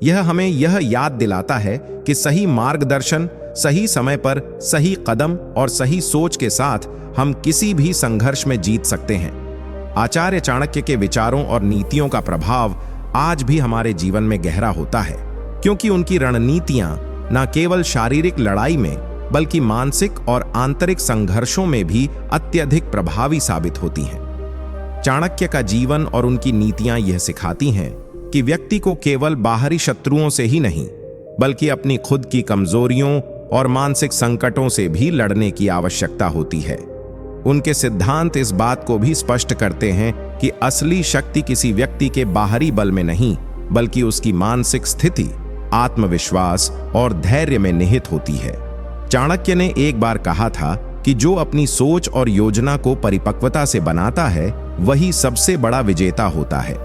यह हमें यह याद दिलाता है कि सही मार्गदर्शन, सही समय पर सही कदम और सही सोच के साथ हम किसी भी संघर्ष में जीत सकते हैं। आचार्य चाणक्य के विचारों और नीतियों का प्रभाव आज भी हमारे जीवन में गहरा होता है, क्योंकि उनकी रणनीतियां न केवल शारीरिक लड़ाई में, बल्कि मानसिक और आंतरिक संघर्षों में भी अत्यधिक प्रभावी साबित होती हैं। चाणक्य का जीवन और उनकी नीतियां यह सिखाती हैं कि व्यक्ति को केवल बाहरी शत्रुओं से ही नहीं, बल्कि अपनी खुद की कमजोरियों और मानसिक संकटों से भी लड़ने की आवश्यकता होती है। उनके सिद्धांत इस बात को भी स्पष्ट करते हैं कि असली शक्ति किसी व्यक्ति के बाहरी बल में नहीं, बल्कि उसकी मानसिक स्थिति, आत्मविश्वास और धैर्य में निहित होती है। चाणक्य ने एक बार कहा था कि जो अपनी सोच और योजना को परिपक्वता से बनाता है, वही सबसे बड़ा विजेता होता है।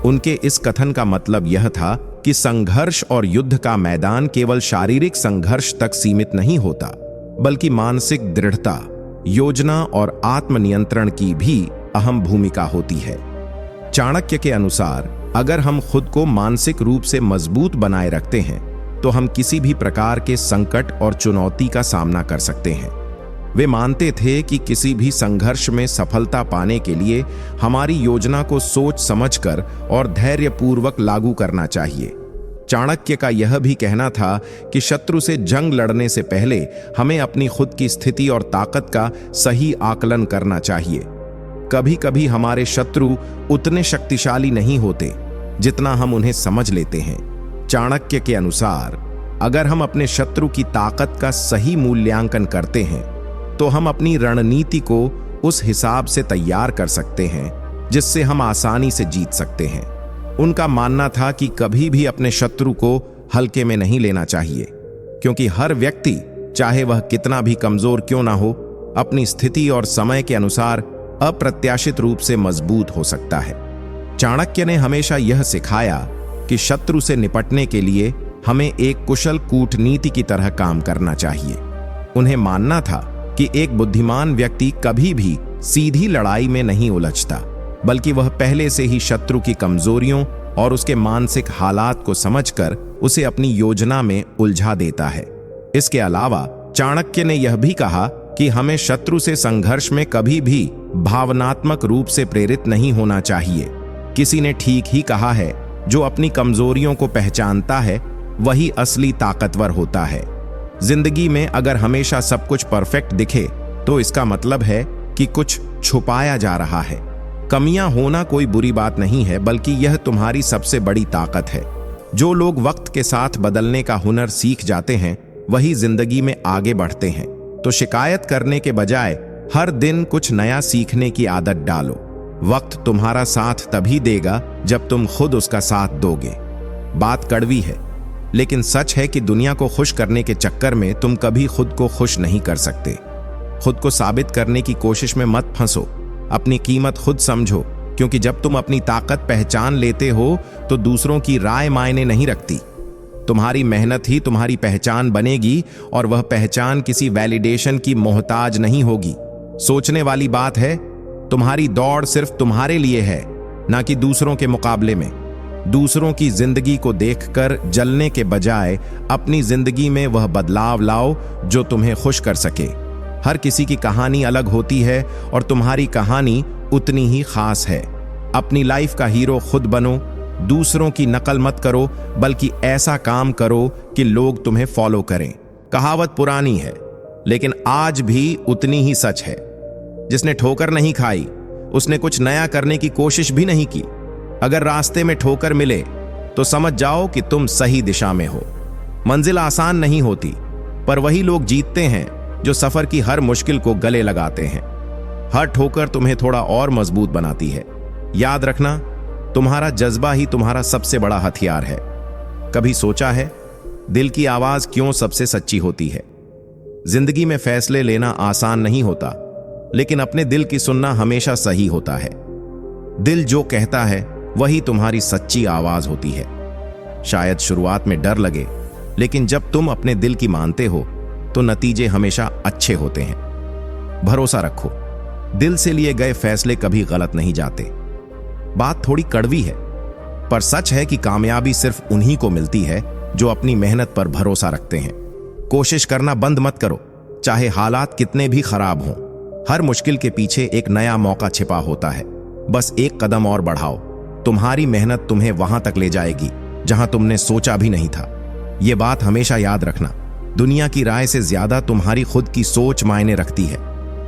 उनके इस कथन का मतलब यह था कि संघर्ष और युद्ध का मैदान केवल शारीरिक संघर्ष तक सीमित नहीं होता, बल्कि मानसिक दृढ़ता, योजना और आत्मनियंत्रण की भी अहम भूमिका होती है। चाणक्य के अनुसार अगर हम खुद को मानसिक रूप से मजबूत बनाए रखते हैं, तो हम किसी भी प्रकार के संकट और चुनौती का सामना कर सकते हैं। वे मानते थे कि किसी भी संघर्ष में सफलता पाने के लिए हमारी योजना को सोच समझकर और धैर्यपूर्वक लागू करना चाहिए। चाणक्य का यह भी कहना था कि शत्रु से जंग लड़ने से पहले हमें अपनी खुद की स्थिति और ताकत का सही आकलन करना चाहिए। कभी कभी हमारे शत्रु उतने शक्तिशाली नहीं होते जितना हम उन्हें समझ लेते हैं। चाणक्य के अनुसार अगर हम अपने शत्रु की ताकत का सही मूल्यांकन करते हैं तो हम अपनी रणनीति को उस हिसाब से तैयार कर सकते हैं जिससे हम आसानी से जीत सकते हैं। उनका मानना था कि कभी भी अपने शत्रु को हल्के में नहीं लेना चाहिए, क्योंकि हर व्यक्ति, चाहे वह कितना भी कमजोर क्यों ना हो, अपनी स्थिति और समय के अनुसार अप्रत्याशित रूप से मजबूत हो सकता है। चाणक्य ने हमेशा यह सिखाया कि शत्रु से निपटने के लिए हमें एक कुशल कूटनीति की तरह काम करना चाहिए। उन्हें मानना था कि एक बुद्धिमान व्यक्ति कभी भी सीधी लड़ाई में नहीं उलझता, बल्कि वह पहले से ही शत्रु की कमजोरियों और उसके मानसिक हालात को समझकर उसे अपनी योजना में उलझा देता है। इसके अलावा चाणक्य ने यह भी कहा कि हमें शत्रु से संघर्ष में कभी भी भावनात्मक रूप से प्रेरित नहीं होना चाहिए। किसी ने ठीक ही कहा है, जो अपनी कमजोरियों को पहचानता है वही असली ताकतवर होता है। जिंदगी में अगर हमेशा सब कुछ परफेक्ट दिखे तो इसका मतलब है कि कुछ छुपाया जा रहा है। कमियां होना कोई बुरी बात नहीं है, बल्कि यह तुम्हारी सबसे बड़ी ताकत है। जो लोग वक्त के साथ बदलने का हुनर सीख जाते हैं वही जिंदगी में आगे बढ़ते हैं। तो शिकायत करने के बजाय हर दिन कुछ नया सीखने की आदत डालो। वक्त तुम्हारा साथ तभी देगा जब तुम खुद उसका साथ दोगे। बात कड़वी है, लेकिन सच है कि दुनिया को खुश करने के चक्कर में तुम कभी खुद को खुश नहीं कर सकते। खुद को साबित करने की कोशिश में मत फंसो। अपनी कीमत खुद समझो, क्योंकि जब तुम अपनी ताकत पहचान लेते हो तो दूसरों की राय मायने नहीं रखती। तुम्हारी मेहनत ही तुम्हारी पहचान बनेगी और वह पहचान किसी वैलिडेशन की मोहताज नहीं होगी। सोचने वाली बात है, तुम्हारी दौड़ सिर्फ तुम्हारे लिए है, ना कि दूसरों के मुकाबले में। दूसरों की जिंदगी को देखकर जलने के बजाय अपनी जिंदगी में वह बदलाव लाओ जो तुम्हें खुश कर सके। हर किसी की कहानी अलग होती है और तुम्हारी कहानी उतनी ही खास है। अपनी लाइफ का हीरो खुद बनो। दूसरों की नकल मत करो, बल्कि ऐसा काम करो कि लोग तुम्हें फॉलो करें। कहावत पुरानी है, लेकिन आज भी उतनी ही सच है। जिसने ठोकर नहीं खाई उसने कुछ नया करने की कोशिश भी नहीं की। अगर रास्ते में ठोकर मिले तो समझ जाओ कि तुम सही दिशा में हो। मंजिल आसान नहीं होती, पर वही लोग जीतते हैं जो सफर की हर मुश्किल को गले लगाते हैं। हर ठोकर तुम्हें थोड़ा और मजबूत बनाती है। याद रखना, तुम्हारा जज्बा ही तुम्हारा सबसे बड़ा हथियार है। कभी सोचा है दिल की आवाज क्यों सबसे सच्ची होती है? जिंदगी में फैसले लेना आसान नहीं होता, लेकिन अपने दिल की सुनना हमेशा सही होता है। दिल जो कहता है वही तुम्हारी सच्ची आवाज होती है। शायद शुरुआत में डर लगे, लेकिन जब तुम अपने दिल की मानते हो तो नतीजे हमेशा अच्छे होते हैं। भरोसा रखो, दिल से लिए गए फैसले कभी गलत नहीं जाते। बात थोड़ी कड़वी है, पर सच है कि कामयाबी सिर्फ उन्हीं को मिलती है जो अपनी मेहनत पर भरोसा रखते हैं। कोशिश करना बंद मत करो, चाहे हालात कितने भी खराब हों। हर मुश्किल के पीछे एक नया मौका छिपा होता है। बस एक कदम और बढ़ाओ। तुम्हारी मेहनत तुम्हें वहां तक ले जाएगी जहां तुमने सोचा भी नहीं था। यह बात हमेशा याद रखना, दुनिया की राय से ज्यादा तुम्हारी खुद की सोच मायने रखती है।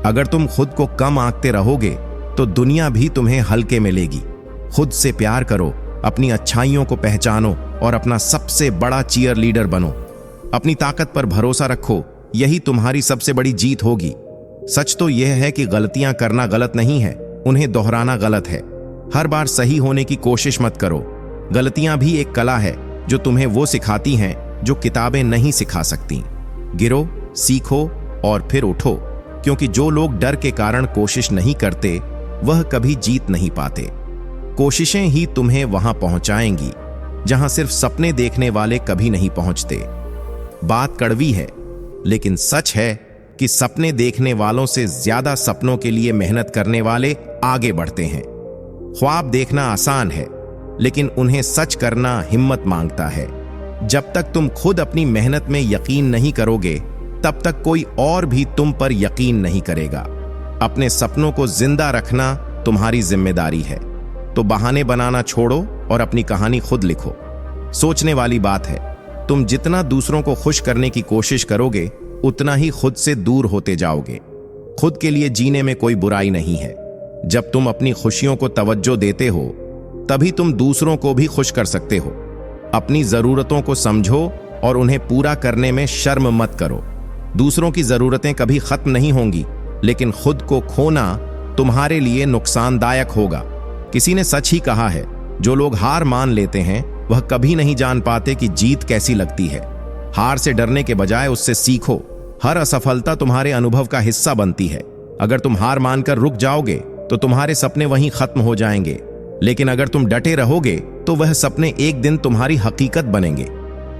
अगर तुम खुद को कम आंकते रहोगे तो दुनिया भी तुम्हें हल्के में लेगी। खुद से प्यार करो, अपनी अच्छाइयों को पहचानो और अपना सबसे बड़ा चीयर लीडर बनो। अपनी ताकत पर भरोसा रखो, यही तुम्हारी सबसे बड़ी जीत होगी। सच तो यह है कि गलतियां करना गलत नहीं है, उन्हें दोहराना गलत है। हर बार सही होने की कोशिश मत करो। गलतियां भी एक कला है जो तुम्हें वो सिखाती हैं जो किताबें नहीं सिखा सकती। गिरो, सीखो और फिर उठो, क्योंकि जो लोग डर के कारण कोशिश नहीं करते वह कभी जीत नहीं पाते। कोशिशें ही तुम्हें वहां पहुंचाएंगी जहां सिर्फ सपने देखने वाले कभी नहीं पहुंचते। बात कड़वी है, लेकिन सच है कि सपने देखने वालों से ज्यादा सपनों के लिए मेहनत करने वाले आगे बढ़ते हैं। ख्वाब देखना आसान है, लेकिन उन्हें सच करना हिम्मत मांगता है। जब तक तुम खुद अपनी मेहनत में यकीन नहीं करोगे, तब तक कोई और भी तुम पर यकीन नहीं करेगा। अपने सपनों को जिंदा रखना तुम्हारी जिम्मेदारी है। तो बहाने बनाना छोड़ो और अपनी कहानी खुद लिखो। सोचने वाली बात है, तुम जितना दूसरों को खुश करने की कोशिश करोगे उतना ही खुद से दूर होते जाओगे। खुद के लिए जीने में कोई बुराई नहीं है। जब तुम अपनी खुशियों को तवज्जो देते हो तभी तुम दूसरों को भी खुश कर सकते हो। अपनी जरूरतों को समझो और उन्हें पूरा करने में शर्म मत करो। दूसरों की जरूरतें कभी खत्म नहीं होंगी, लेकिन खुद को खोना तुम्हारे लिए नुकसानदायक होगा। किसी ने सच ही कहा है, जो लोग हार मान लेते हैं वह कभी नहीं जान पाते कि जीत कैसी लगती है। हार से डरने के बजाय उससे सीखो। हर असफलता तुम्हारे अनुभव का हिस्सा बनती है। अगर तुम हार मानकर रुक जाओगे तो तुम्हारे सपने वहीं खत्म हो जाएंगे, लेकिन अगर तुम डटे रहोगे तो वह सपने एक दिन तुम्हारी हकीकत बनेंगे।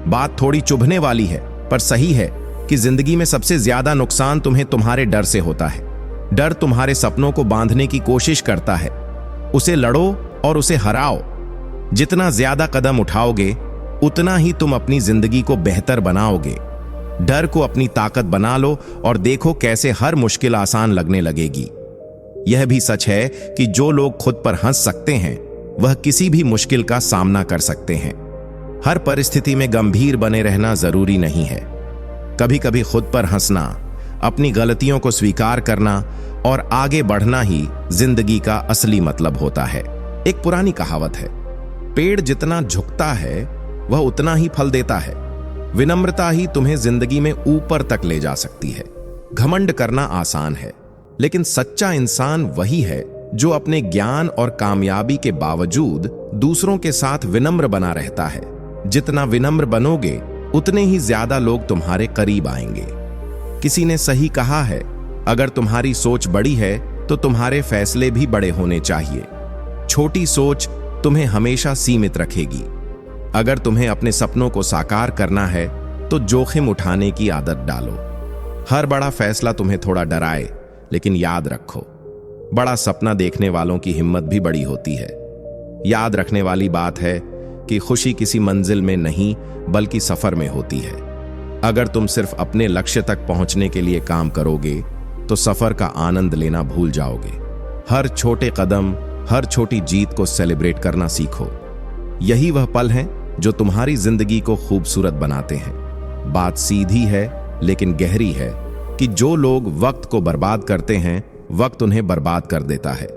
बात थोड़ी चुभने वाली है, पर सही है कि जिंदगी में सबसे ज्यादा नुकसान तुम्हें तुम्हारे डर से होता है। डर तुम्हारे सपनों को बांधने की कोशिश करता है। उसे लड़ो और उसे हराओ। जितना ज्यादा कदम उठाओगे उतना ही तुम अपनी जिंदगी को बेहतर बनाओगे। डर को अपनी ताकत बना लो और देखो कैसे हर मुश्किल आसान लगने लगेगी। यह भी सच है कि जो लोग खुद पर हंस सकते हैं वह किसी भी मुश्किल का सामना कर सकते हैं। हर परिस्थिति में गंभीर बने रहना जरूरी नहीं है। कभी कभी खुद पर हंसना, अपनी गलतियों को स्वीकार करना और आगे बढ़ना ही जिंदगी का असली मतलब होता है। एक पुरानी कहावत है, पेड़ जितना झुकता है वह उतना ही फल देता है। विनम्रता ही तुम्हें जिंदगी में ऊपर तक ले जा सकती है। घमंड करना आसान है, लेकिन सच्चा इंसान वही है जो अपने ज्ञान और कामयाबी के बावजूद दूसरों के साथ विनम्र बना रहता है। जितना विनम्र बनोगे उतने ही ज्यादा लोग तुम्हारे करीब आएंगे। किसी ने सही कहा है, अगर तुम्हारी सोच बड़ी है तो तुम्हारे फैसले भी बड़े होने चाहिए। छोटी सोच तुम्हें हमेशा सीमित रखेगी। अगर तुम्हें अपने सपनों को साकार करना है तो जोखिम उठाने की आदत डालो। हर बड़ा फैसला तुम्हें थोड़ा डराए, लेकिन याद रखो, बड़ा सपना देखने वालों की हिम्मत भी बड़ी होती है। याद रखने वाली बात है कि खुशी किसी मंजिल में नहीं बल्कि सफर में होती है। अगर तुम सिर्फ अपने लक्ष्य तक पहुंचने के लिए काम करोगे तो सफर का आनंद लेना भूल जाओगे। हर छोटे कदम, हर छोटी जीत को सेलिब्रेट करना सीखो। यही वह पल हैं जो तुम्हारी जिंदगी को खूबसूरत बनाते हैं। बात सीधी है लेकिन गहरी है कि जो लोग वक्त को बर्बाद करते हैं, वक्त उन्हें बर्बाद कर देता है।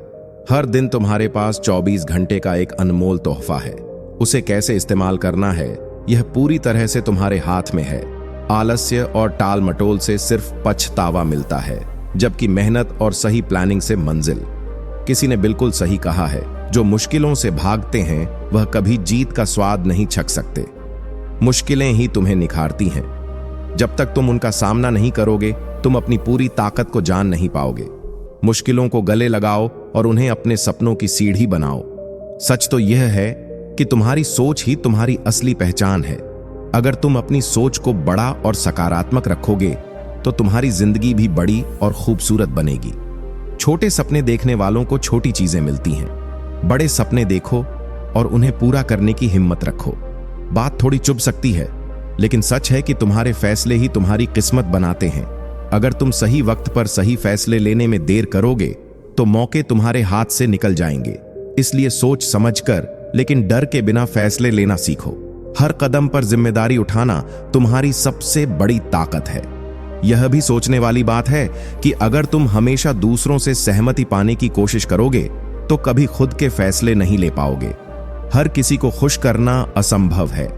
हर दिन तुम्हारे पास 24 घंटे का एक अनमोल तोहफा है। उसे कैसे इस्तेमाल करना है यह पूरी तरह से तुम्हारे हाथ में है। आलस्य और टाल मटोल से सिर्फ पछतावा मिलता है, जबकि मेहनत और सही प्लानिंग से मंजिल। किसी ने बिल्कुल सही कहा है, जो मुश्किलों से भागते हैं वह कभी जीत का स्वाद नहीं छक सकते। मुश्किलें ही तुम्हें निखारती हैं। जब तक तुम उनका सामना नहीं करोगे तुम अपनी पूरी ताकत को जान नहीं पाओगे। मुश्किलों को गले लगाओ और उन्हें अपने सपनों की सीढ़ी बनाओ। सच तो यह है कि तुम्हारी सोच ही तुम्हारी असली पहचान है। अगर तुम अपनी सोच को बड़ा और सकारात्मक रखोगे तो तुम्हारी जिंदगी भी बड़ी और खूबसूरत बनेगी। छोटे सपने देखने वालों को छोटी चीजें मिलती हैं। बड़े सपने देखो और उन्हें पूरा करने की हिम्मत रखो। बात थोड़ी चुभ सकती है, लेकिन सच है कि तुम्हारे फैसले ही तुम्हारी किस्मत बनाते हैं। अगर तुम सही वक्त पर सही फैसले लेने में देर करोगे तो मौके तुम्हारे हाथ से निकल जाएंगे। इसलिए सोच समझकर लेकिन डर के बिना फैसले लेना सीखो। हर कदम पर जिम्मेदारी उठाना तुम्हारी सबसे बड़ी ताकत है। यह भी सोचने वाली बात है कि अगर तुम हमेशा दूसरों से सहमति पाने की कोशिश करोगे तो कभी खुद के फैसले नहीं ले पाओगे। हर किसी को खुश करना असंभव है।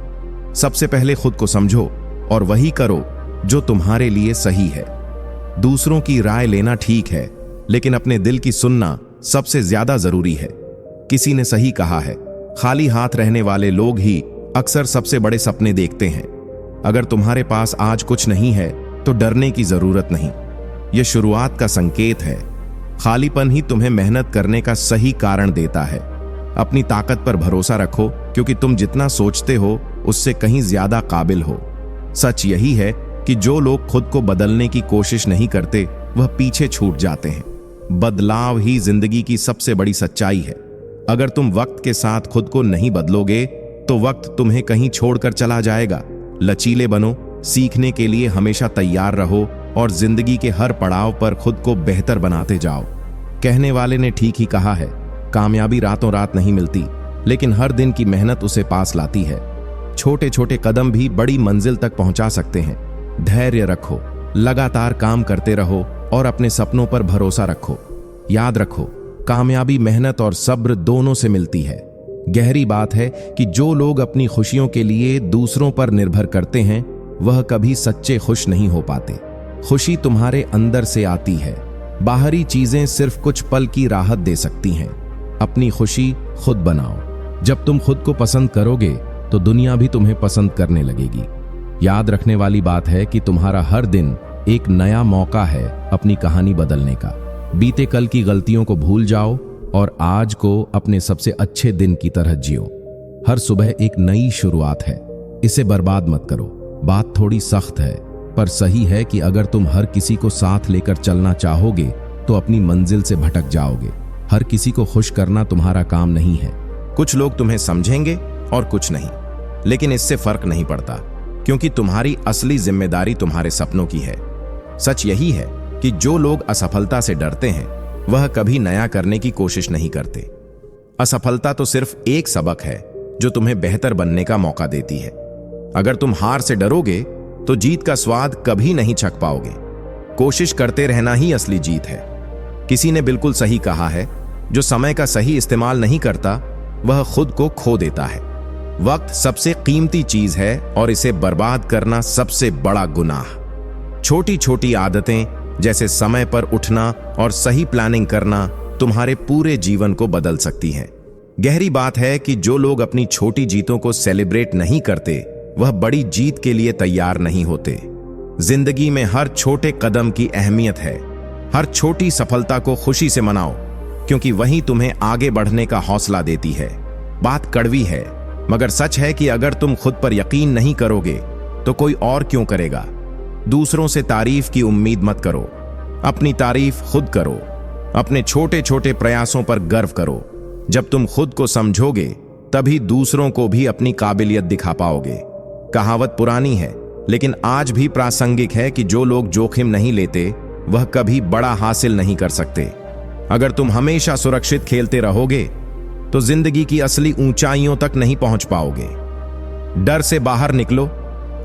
सबसे पहले खुद को समझो और वही करो जो तुम्हारे लिए सही है। दूसरों की राय लेना ठीक है, लेकिन अपने दिल की सुनना सबसे ज्यादा जरूरी है। किसी ने सही कहा है, खाली हाथ रहने वाले लोग ही अक्सर सबसे बड़े सपने देखते हैं। अगर तुम्हारे पास आज कुछ नहीं है तो डरने की जरूरत नहीं। यह शुरुआत का संकेत है। खालीपन ही तुम्हें मेहनत करने का सही कारण देता है। अपनी ताकत पर भरोसा रखो, क्योंकि तुम जितना सोचते हो उससे कहीं ज्यादा काबिल हो। सच यही है कि जो लोग खुद को बदलने की कोशिश नहीं करते वह पीछे छूट जाते हैं। बदलाव ही जिंदगी की सबसे बड़ी सच्चाई है। अगर तुम वक्त के साथ खुद को नहीं बदलोगे तो वक्त तुम्हें कहीं छोड़कर चला जाएगा। लचीले बनो, सीखने के लिए हमेशा तैयार रहो और जिंदगी के हर पड़ाव पर खुद को बेहतर बनाते जाओ। कहने वाले ने ठीक ही कहा है, कामयाबी रातों रात नहीं मिलती, लेकिन हर दिन की मेहनत उसे पास लाती है। छोटे छोटे कदम भी बड़ी मंजिल तक पहुंचा सकते हैं। धैर्य रखो, लगातार काम करते रहो और अपने सपनों पर भरोसा रखो। याद रखो, कामयाबी मेहनत और सब्र दोनों से मिलती है। गहरी बात है कि जो लोग अपनी खुशियों के लिए दूसरों पर निर्भर करते हैं, वह कभी सच्चे खुश नहीं हो पाते। खुशी तुम्हारे अंदर से आती है। बाहरी चीजें सिर्फ कुछ पल की राहत दे सकती हैं। अपनी खुशी खुद बनाओ। जब तुम खुद को पसंद करोगे तो दुनिया भी तुम्हें पसंद करने लगेगी। याद रखने वाली बात है कि तुम्हारा हर दिन एक नया मौका है अपनी कहानी बदलने का। बीते कल की गलतियों को भूल जाओ और आज को अपने सबसे अच्छे दिन की तरह जियो। हर सुबह एक नई शुरुआत है, इसे बर्बाद मत करो। बात थोड़ी सख्त है, पर सही है कि अगर तुम हर किसी को साथ लेकर चलना चाहोगे तो अपनी मंजिल से भटक जाओगे। हर किसी को खुश करना तुम्हारा काम नहीं है। कुछ लोग तुम्हें समझेंगे और कुछ नहीं, लेकिन इससे फर्क नहीं पड़ता, क्योंकि तुम्हारी असली जिम्मेदारी तुम्हारे सपनों की है। सच यही है कि जो लोग असफलता से डरते हैं, वह कभी नया करने की कोशिश नहीं करते। असफलता तो सिर्फ एक सबक है जो तुम्हें बेहतर बनने का मौका देती है। अगर तुम हार से डरोगे तो जीत का स्वाद कभी नहीं चख पाओगे। कोशिश करते रहना ही असली जीत है। किसी ने बिल्कुल सही कहा है, जो समय का सही इस्तेमाल नहीं करता वह खुद को खो देता है। वक्त सबसे कीमती चीज है और इसे बर्बाद करना सबसे बड़ा गुनाह। छोटी छोटी आदतें जैसे समय पर उठना और सही प्लानिंग करना तुम्हारे पूरे जीवन को बदल सकती हैं। गहरी बात है कि जो लोग अपनी छोटी जीतों को सेलिब्रेट नहीं करते, वह बड़ी जीत के लिए तैयार नहीं होते। जिंदगी में हर छोटे कदम की अहमियत है। हर छोटी सफलता को खुशी से मनाओ, क्योंकि वही तुम्हें आगे बढ़ने का हौसला देती है। बात कड़वी है, मगर सच है कि अगर तुम खुद पर यकीन नहीं करोगे तो कोई और क्यों करेगा। दूसरों से तारीफ की उम्मीद मत करो, अपनी तारीफ खुद करो। अपने छोटे छोटे प्रयासों पर गर्व करो। जब तुम खुद को समझोगे तभी दूसरों को भी अपनी काबिलियत दिखा पाओगे। कहावत पुरानी है, लेकिन आज भी प्रासंगिक है कि जो लोग जोखिम नहीं लेते वह कभी बड़ा हासिल नहीं कर सकते। अगर तुम हमेशा सुरक्षित खेलते रहोगे तो जिंदगी की असली ऊंचाइयों तक नहीं पहुंच पाओगे। डर से बाहर निकलो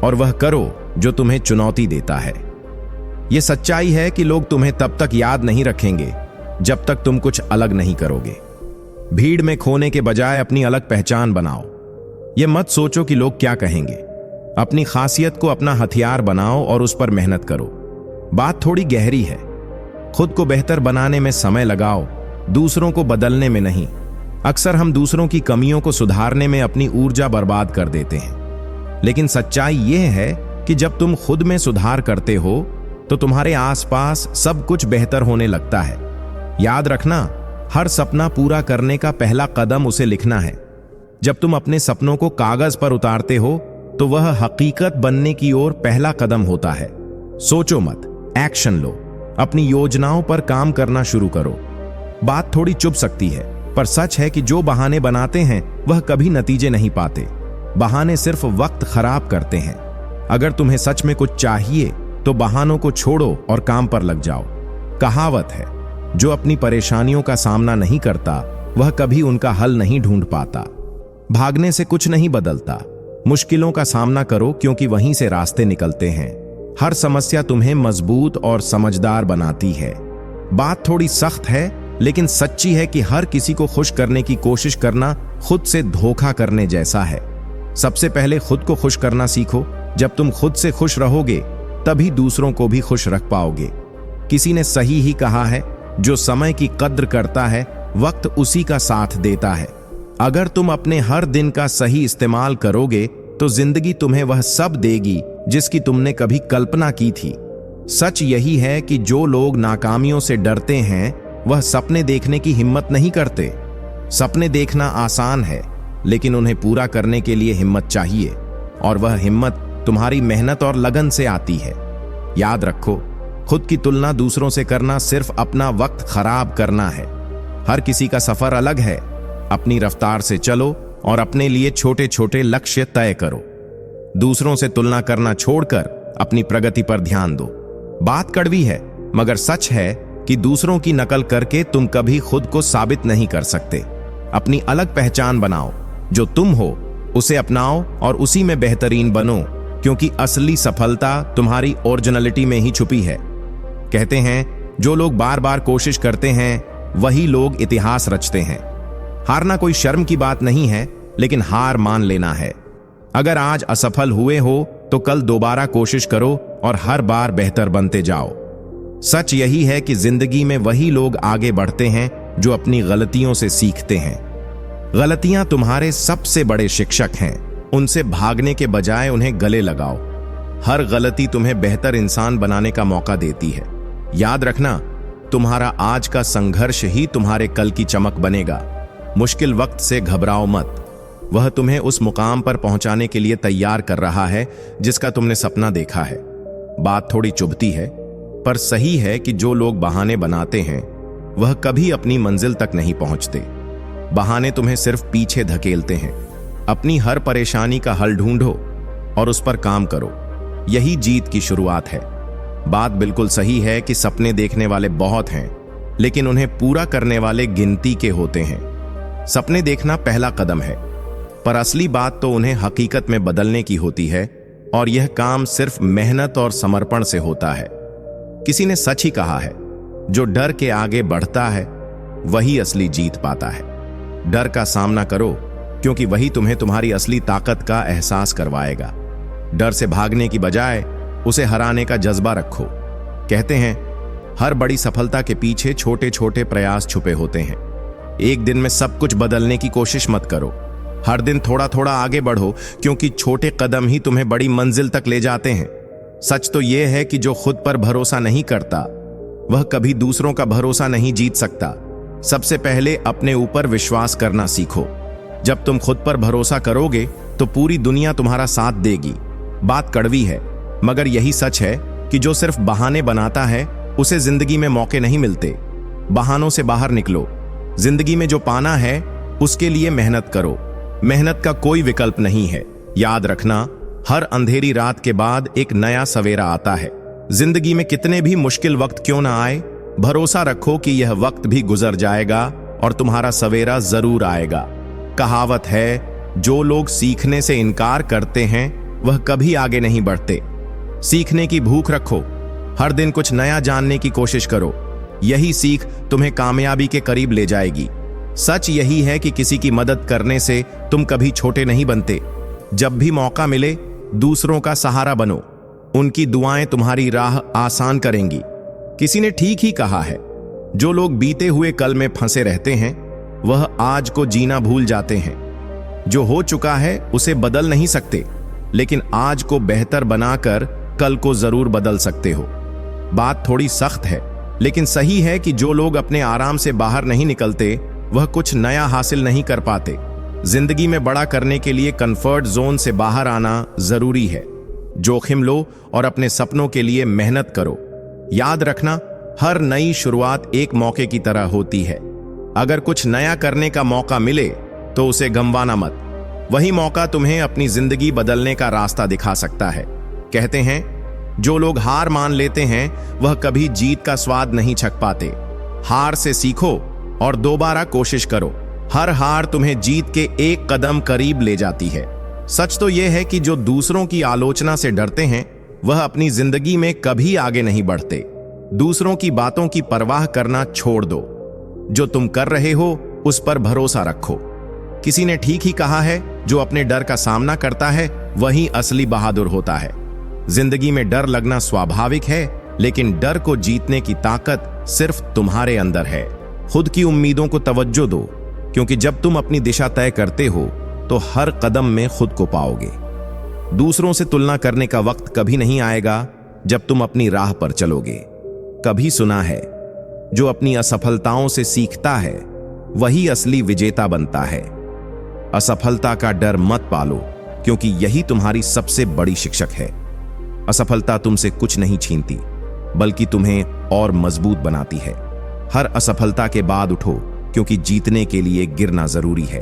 और वह करो जो तुम्हें चुनौती देता है। यह सच्चाई है कि लोग तुम्हें तब तक याद नहीं रखेंगे जब तक तुम कुछ अलग नहीं करोगे। भीड़ में खोने के बजाय अपनी अलग पहचान बनाओ। यह मत सोचो कि लोग क्या कहेंगे। अपनी खासियत को अपना हथियार बनाओ और उस पर मेहनत करो। बात थोड़ी गहरी है। खुद को बेहतर बनाने में समय लगाओ, दूसरों को बदलने में नहीं। अक्सर हम दूसरों की कमियों को सुधारने में अपनी ऊर्जा बर्बाद कर देते हैं, लेकिन सच्चाई यह है कि जब तुम खुद में सुधार करते हो तो तुम्हारे आसपास सब कुछ बेहतर होने लगता है। याद रखना, हर सपना पूरा करने का पहला कदम उसे लिखना है। जब तुम अपने सपनों को कागज पर उतारते हो तो वह हकीकत बनने की ओर पहला कदम होता है। सोचो मत, एक्शन लो। अपनी योजनाओं पर काम करना शुरू करो। बात थोड़ी चुभ सकती है, पर सच है कि जो बहाने बनाते हैं वह कभी नतीजे नहीं पाते। बहाने सिर्फ वक्त खराब करते हैं। अगर तुम्हें सच में कुछ चाहिए तो बहानों को छोड़ो और काम पर लग जाओ। कहावत है, जो अपनी परेशानियों का सामना नहीं करता वह कभी उनका हल नहीं ढूंढ पाता। भागने से कुछ नहीं बदलता। मुश्किलों का सामना करो, क्योंकि वहीं से रास्ते निकलते हैं। हर समस्या तुम्हें मजबूत और समझदार बनाती है। बात थोड़ी सख्त है, लेकिन सच्ची है कि हर किसी को खुश करने की कोशिश करना खुद से धोखा करने जैसा है। सबसे पहले खुद को खुश करना सीखो। जब तुम खुद से खुश रहोगे तभी दूसरों को भी खुश रख पाओगे। किसी ने सही ही कहा है, जो समय की कद्र करता है वक्त उसी का साथ देता है। अगर तुम अपने हर दिन का सही इस्तेमाल करोगे तो जिंदगी तुम्हें वह सब देगी जिसकी तुमने कभी कल्पना की थी। सच यही है कि जो लोग नाकामियों से डरते हैं वह सपने देखने की हिम्मत नहीं करते। सपने देखना आसान है, लेकिन उन्हें पूरा करने के लिए हिम्मत चाहिए, और वह हिम्मत तुम्हारी मेहनत और लगन से आती है। याद रखो, खुद की तुलना दूसरों से करना सिर्फ अपना वक्त खराब करना है। हर किसी का सफर अलग है। अपनी रफ्तार से चलो और अपने लिए छोटे छोटे लक्ष्य तय करो। दूसरों से तुलना करना छोड़कर अपनी प्रगति पर ध्यान दो। बात कड़वी है, मगर सच है कि दूसरों की नकल करके तुम कभी खुद को साबित नहीं कर सकते। अपनी अलग पहचान बनाओ, जो तुम हो उसे अपनाओ और उसी में बेहतरीन बनो, क्योंकि असली सफलता तुम्हारी ओरिजिनलिटी में ही छुपी है। कहते हैं, जो लोग बार बार कोशिश करते हैं वही लोग इतिहास रचते हैं। हारना कोई शर्म की बात नहीं है, लेकिन हार मान लेना है। अगर आज असफल हुए हो तो कल दोबारा कोशिश करो और हर बार बेहतर बनते जाओ। सच यही है कि जिंदगी में वही लोग आगे बढ़ते हैं जो अपनी गलतियों से सीखते हैं। गलतियां तुम्हारे सबसे बड़े शिक्षक हैं, उनसे भागने के बजाय उन्हें गले लगाओ। हर गलती तुम्हें बेहतर इंसान बनाने का मौका देती है। याद रखना, तुम्हारा आज का संघर्ष ही तुम्हारे कल की चमक बनेगा। मुश्किल वक्त से घबराओ मत, वह तुम्हें उस मुकाम पर पहुंचाने के लिए तैयार कर रहा है जिसका तुमने सपना देखा है। बात थोड़ी चुभती है, पर सही है कि जो लोग बहाने बनाते हैं वह कभी अपनी मंजिल तक नहीं पहुंचते। बहाने तुम्हें सिर्फ पीछे धकेलते हैं। अपनी हर परेशानी का हल ढूंढो और उस पर काम करो, यही जीत की शुरुआत है। बात बिल्कुल सही है कि सपने देखने वाले बहुत हैं, लेकिन उन्हें पूरा करने वाले गिनती के होते हैं। सपने देखना पहला कदम है, पर असली बात तो उन्हें हकीकत में बदलने की होती है, और यह काम सिर्फ मेहनत और समर्पण से होता है। किसी ने सच ही कहा है, जो डर के आगे बढ़ता है वही असली जीत पाता है। डर का सामना करो, क्योंकि वही तुम्हें तुम्हारी असली ताकत का एहसास करवाएगा। डर से भागने की बजाय उसे हराने का जज्बा रखो। कहते हैं, हर बड़ी सफलता के पीछे छोटे छोटे प्रयास छुपे होते हैं। एक दिन में सब कुछ बदलने की कोशिश मत करो। हर दिन थोड़ा थोड़ा आगे बढ़ो, क्योंकि छोटे कदम ही तुम्हें बड़ी मंजिल तक ले जाते हैं। सच तो यह है कि जो खुद पर भरोसा नहीं करता वह कभी दूसरों का भरोसा नहीं जीत सकता। सबसे पहले अपने ऊपर विश्वास करना सीखो। जब तुम खुद पर भरोसा करोगे तो पूरी दुनिया तुम्हारा साथ देगी। बात कड़वी है, मगर यही सच है कि जो सिर्फ बहाने बनाता है उसे जिंदगी में मौके नहीं मिलते। बहानों से बाहर निकलो। जिंदगी में जो पाना है उसके लिए मेहनत करो। मेहनत का कोई विकल्प नहीं है। याद रखना, हर अंधेरी रात के बाद एक नया सवेरा आता है। जिंदगी में कितने भी मुश्किल वक्त क्यों ना आए, भरोसा रखो कि यह वक्त भी गुजर जाएगा और तुम्हारा सवेरा जरूर आएगा। कहावत है, जो लोग सीखने से इनकार करते हैं वह कभी आगे नहीं बढ़ते। सीखने की भूख रखो, हर दिन कुछ नया जानने की कोशिश करो। यही सीख तुम्हें कामयाबी के करीब ले जाएगी। सच यही है कि किसी की मदद करने से तुम कभी छोटे नहीं बनते। जब भी मौका मिले दूसरों का सहारा बनो, उनकी दुआएं तुम्हारी राह आसान करेंगी। किसी ने ठीक ही कहा है, जो लोग बीते हुए कल में फंसे रहते हैं वह आज को जीना भूल जाते हैं। जो हो चुका है उसे बदल नहीं सकते, लेकिन आज को बेहतर बनाकर कल को जरूर बदल सकते हो। बात थोड़ी सख्त है, लेकिन सही है कि जो लोग अपने आराम से बाहर नहीं निकलते वह कुछ नया हासिल नहीं कर पाते। जिंदगी में बड़ा करने के लिए कंफर्ट जोन से बाहर आना जरूरी है। जोखिम लो और अपने सपनों के लिए मेहनत करो। याद रखना, हर नई शुरुआत एक मौके की तरह होती है। अगर कुछ नया करने का मौका मिले तो उसे गंवाना मत। वही मौका तुम्हें अपनी जिंदगी बदलने का रास्ता दिखा सकता है। कहते हैं, जो लोग हार मान लेते हैं वह कभी जीत का स्वाद नहीं चख पाते। हार से सीखो और दोबारा कोशिश करो। हर हार तुम्हें जीत के एक कदम करीब ले जाती है। सच तो यह है कि जो दूसरों की आलोचना से डरते हैं वह अपनी जिंदगी में कभी आगे नहीं बढ़ते। दूसरों की बातों की परवाह करना छोड़ दो। जो तुम कर रहे हो उस पर भरोसा रखो। किसी ने ठीक ही कहा है, जो अपने डर का सामना करता है वही असली बहादुर होता है। जिंदगी में डर लगना स्वाभाविक है, लेकिन डर को जीतने की ताकत सिर्फ तुम्हारे अंदर है। खुद की उम्मीदों को तवज्जो दो, क्योंकि जब तुम अपनी दिशा तय करते हो तो हर कदम में खुद को पाओगे। दूसरों से तुलना करने का वक्त कभी नहीं आएगा जब तुम अपनी राह पर चलोगे। कभी सुना है, जो अपनी असफलताओं से सीखता है वही असली विजेता बनता है। असफलता का डर मत पालो, क्योंकि यही तुम्हारी सबसे बड़ी शिक्षक है। असफलता तुमसे कुछ नहीं छीनती, बल्कि तुम्हें और मजबूत बनाती है। हर असफलता के बाद उठो, क्योंकि जीतने के लिए गिरना जरूरी है।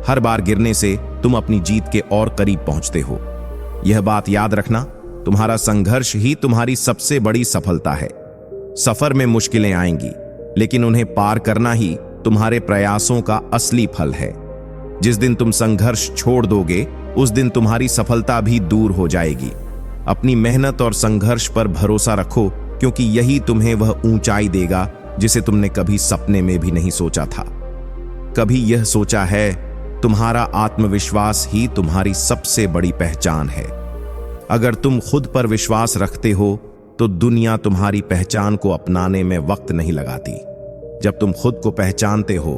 हर बार गिरने से तुम अपनी जीत के और करीब पहुंचते हो। यह बात याद रखना, तुम्हारा संघर्ष ही तुम्हारी सबसे बड़ी सफलता है। सफर में मुश्किलें आएंगी, लेकिन उन्हें पार करना ही तुम्हारे प्रयासों का असली फल है। जिस दिन तुम संघर्ष छोड़ दोगे, उस दिन तुम्हारी सफलता भी दूर हो जाएगी। अपनी मेहनत और संघर्ष पर भरोसा रखो, क्योंकि यही तुम्हें वह ऊंचाई देगा जिसे तुमने कभी सपने में भी नहीं सोचा था। कभी यह सोचा है, तुम्हारा आत्मविश्वास ही तुम्हारी सबसे बड़ी पहचान है। अगर तुम खुद पर विश्वास रखते हो तो दुनिया तुम्हारी पहचान को अपनाने में वक्त नहीं लगाती। जब तुम खुद को पहचानते हो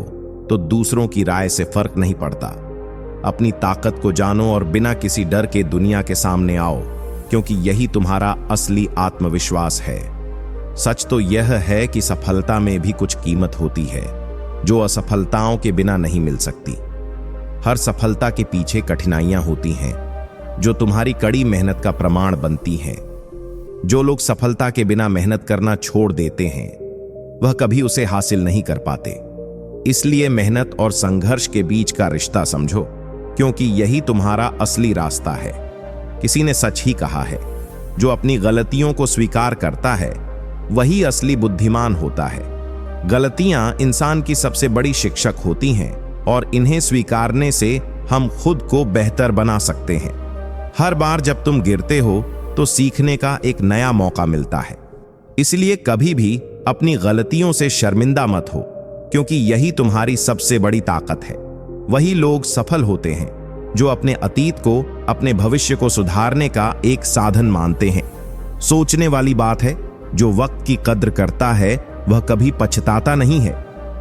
तो दूसरों की राय से फर्क नहीं पड़ता। अपनी ताकत को जानो और बिना किसी डर के दुनिया के सामने आओ, क्योंकि यही तुम्हारा असली आत्मविश्वास है। सच तो यह है कि सफलता में भी कुछ कीमत होती है, जो असफलताओं के बिना नहीं मिल सकती। हर सफलता के पीछे कठिनाइयां होती हैं, जो तुम्हारी कड़ी मेहनत का प्रमाण बनती हैं। जो लोग सफलता के बिना मेहनत करना छोड़ देते हैं, वह कभी उसे हासिल नहीं कर पाते। इसलिए मेहनत और संघर्ष के बीच का रिश्ता समझो, क्योंकि यही तुम्हारा असली रास्ता है। किसी ने सच ही कहा है, जो अपनी गलतियों को स्वीकार करता है वही असली बुद्धिमान होता है। गलतियां इंसान की सबसे बड़ी शिक्षक होती हैं और इन्हें स्वीकारने से हम खुद को बेहतर बना सकते हैं। हर बार जब तुम गिरते हो तो सीखने का एक नया मौका मिलता है। इसलिए कभी भी अपनी गलतियों से शर्मिंदा मत हो, क्योंकि यही तुम्हारी सबसे बड़ी ताकत है। वही लोग सफल होते हैं जो अपने अतीत को, अपने भविष्य को सुधारने का एक साधन मानते हैं। सोचने वाली बात है, जो वक्त की कद्र करता है वह कभी पछताता नहीं है।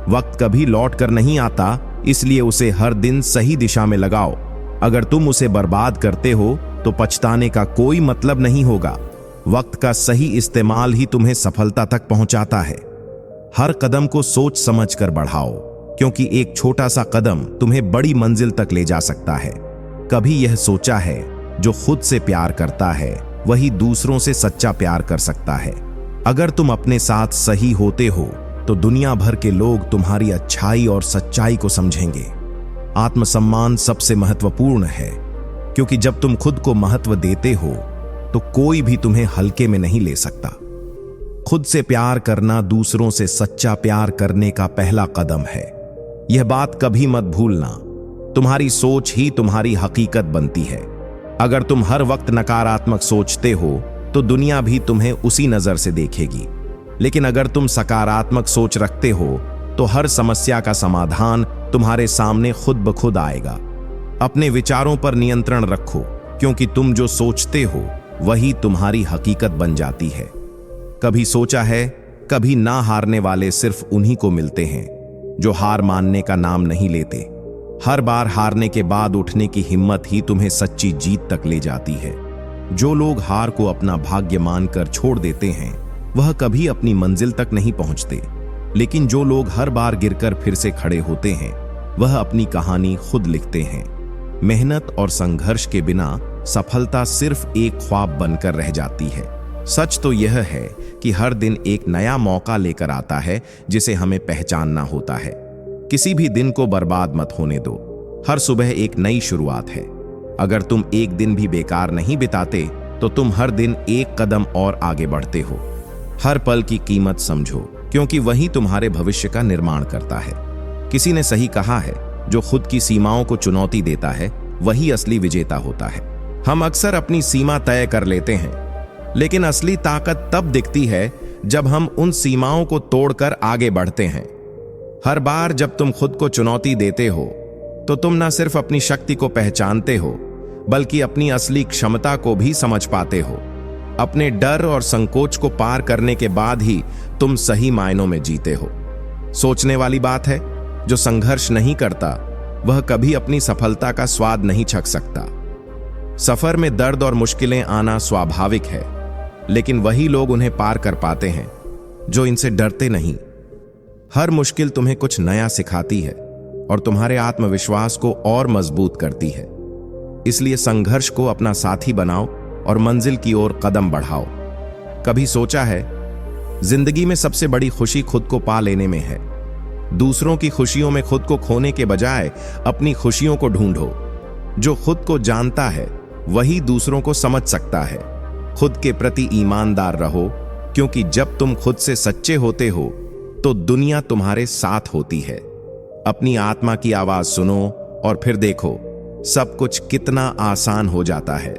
वक्त कभी लौट कर नहीं आता, इसलिए उसे हर दिन सही दिशा में लगाओ। अगर तुम उसे बर्बाद करते हो तो पछताने का कोई मतलब नहीं होगा। वक्त का सही इस्तेमाल ही तुम्हें सफलता तक पहुंचाता है। हर कदम को सोच समझ कर बढ़ाओ, क्योंकि एक छोटा सा कदम तुम्हें बड़ी मंजिल तक ले जा सकता है। कभी यह सोचा है, जो खुद से प्यार करता है वही दूसरों से सच्चा प्यार कर सकता है। अगर तुम अपने साथ सही होते हो तो दुनिया भर के लोग तुम्हारी अच्छाई और सच्चाई को समझेंगे। आत्मसम्मान सबसे महत्वपूर्ण है, क्योंकि जब तुम खुद को महत्व देते हो तो कोई भी तुम्हें हल्के में नहीं ले सकता। खुद से प्यार करना दूसरों से सच्चा प्यार करने का पहला कदम है। यह बात कभी मत भूलना, तुम्हारी सोच ही तुम्हारी हकीकत बनती है। अगर तुम हर वक्त नकारात्मक सोचते हो तो दुनिया भी तुम्हें उसी नजर से देखेगी। लेकिन अगर तुम सकारात्मक सोच रखते हो तो हर समस्या का समाधान तुम्हारे सामने खुद ब खुद आएगा। अपने विचारों पर नियंत्रण रखो, क्योंकि तुम जो सोचते हो वही तुम्हारी हकीकत बन जाती है। कभी सोचा है, कभी ना हारने वाले सिर्फ उन्हीं को मिलते हैं जो हार मानने का नाम नहीं लेते। हर बार हारने के बाद उठने की हिम्मत ही तुम्हें सच्ची जीत तक ले जाती है। जो लोग हार को अपना भाग्य मानकर छोड़ देते हैं, वह कभी अपनी मंजिल तक नहीं पहुंचते। लेकिन जो लोग हर बार गिरकर फिर से खड़े होते हैं, वह अपनी कहानी खुद लिखते हैं। मेहनत और संघर्ष के बिना सफलता सिर्फ एक ख्वाब बनकर रह जाती है। सच तो यह है कि हर दिन एक नया मौका लेकर आता है, जिसे हमें पहचानना होता है। किसी भी दिन को बर्बाद मत होने दो। हर सुबह एक नई शुरुआत है। अगर तुम एक दिन भी बेकार नहीं बिताते तो तुम हर दिन एक कदम और आगे बढ़ते हो। हर पल की कीमत समझो, क्योंकि वही तुम्हारे भविष्य का निर्माण करता है। किसी ने सही कहा है, जो खुद की सीमाओं को चुनौती देता है वही असली विजेता होता है। हम अक्सर अपनी सीमा तय कर लेते हैं, लेकिन असली ताकत तब दिखती है जब हम उन सीमाओं को तोड़कर आगे बढ़ते हैं। हर बार जब तुम खुद को चुनौती देते हो तो तुम न सिर्फ अपनी शक्ति को पहचानते हो, बल्कि अपनी असली क्षमता को भी समझ पाते हो। अपने डर और संकोच को पार करने के बाद ही तुम सही मायनों में जीते हो। सोचने वाली बात है, जो संघर्ष नहीं करता वह कभी अपनी सफलता का स्वाद नहीं चख सकता। सफर में दर्द और मुश्किलें आना स्वाभाविक है, लेकिन वही लोग उन्हें पार कर पाते हैं जो इनसे डरते नहीं। हर मुश्किल तुम्हें कुछ नया सिखाती है और तुम्हारे आत्मविश्वास को और मजबूत करती है। इसलिए संघर्ष को अपना साथी बनाओ और मंजिल की ओर कदम बढ़ाओ। कभी सोचा है, जिंदगी में सबसे बड़ी खुशी खुद को पा लेने में है। दूसरों की खुशियों में खुद को खोने के बजाय अपनी खुशियों को ढूंढो। जो खुद को जानता है वही दूसरों को समझ सकता है। खुद के प्रति ईमानदार रहो, क्योंकि जब तुम खुद से सच्चे होते हो तो दुनिया तुम्हारे साथ होती है। अपनी आत्मा की आवाज सुनो और फिर देखो सब कुछ कितना आसान हो जाता है।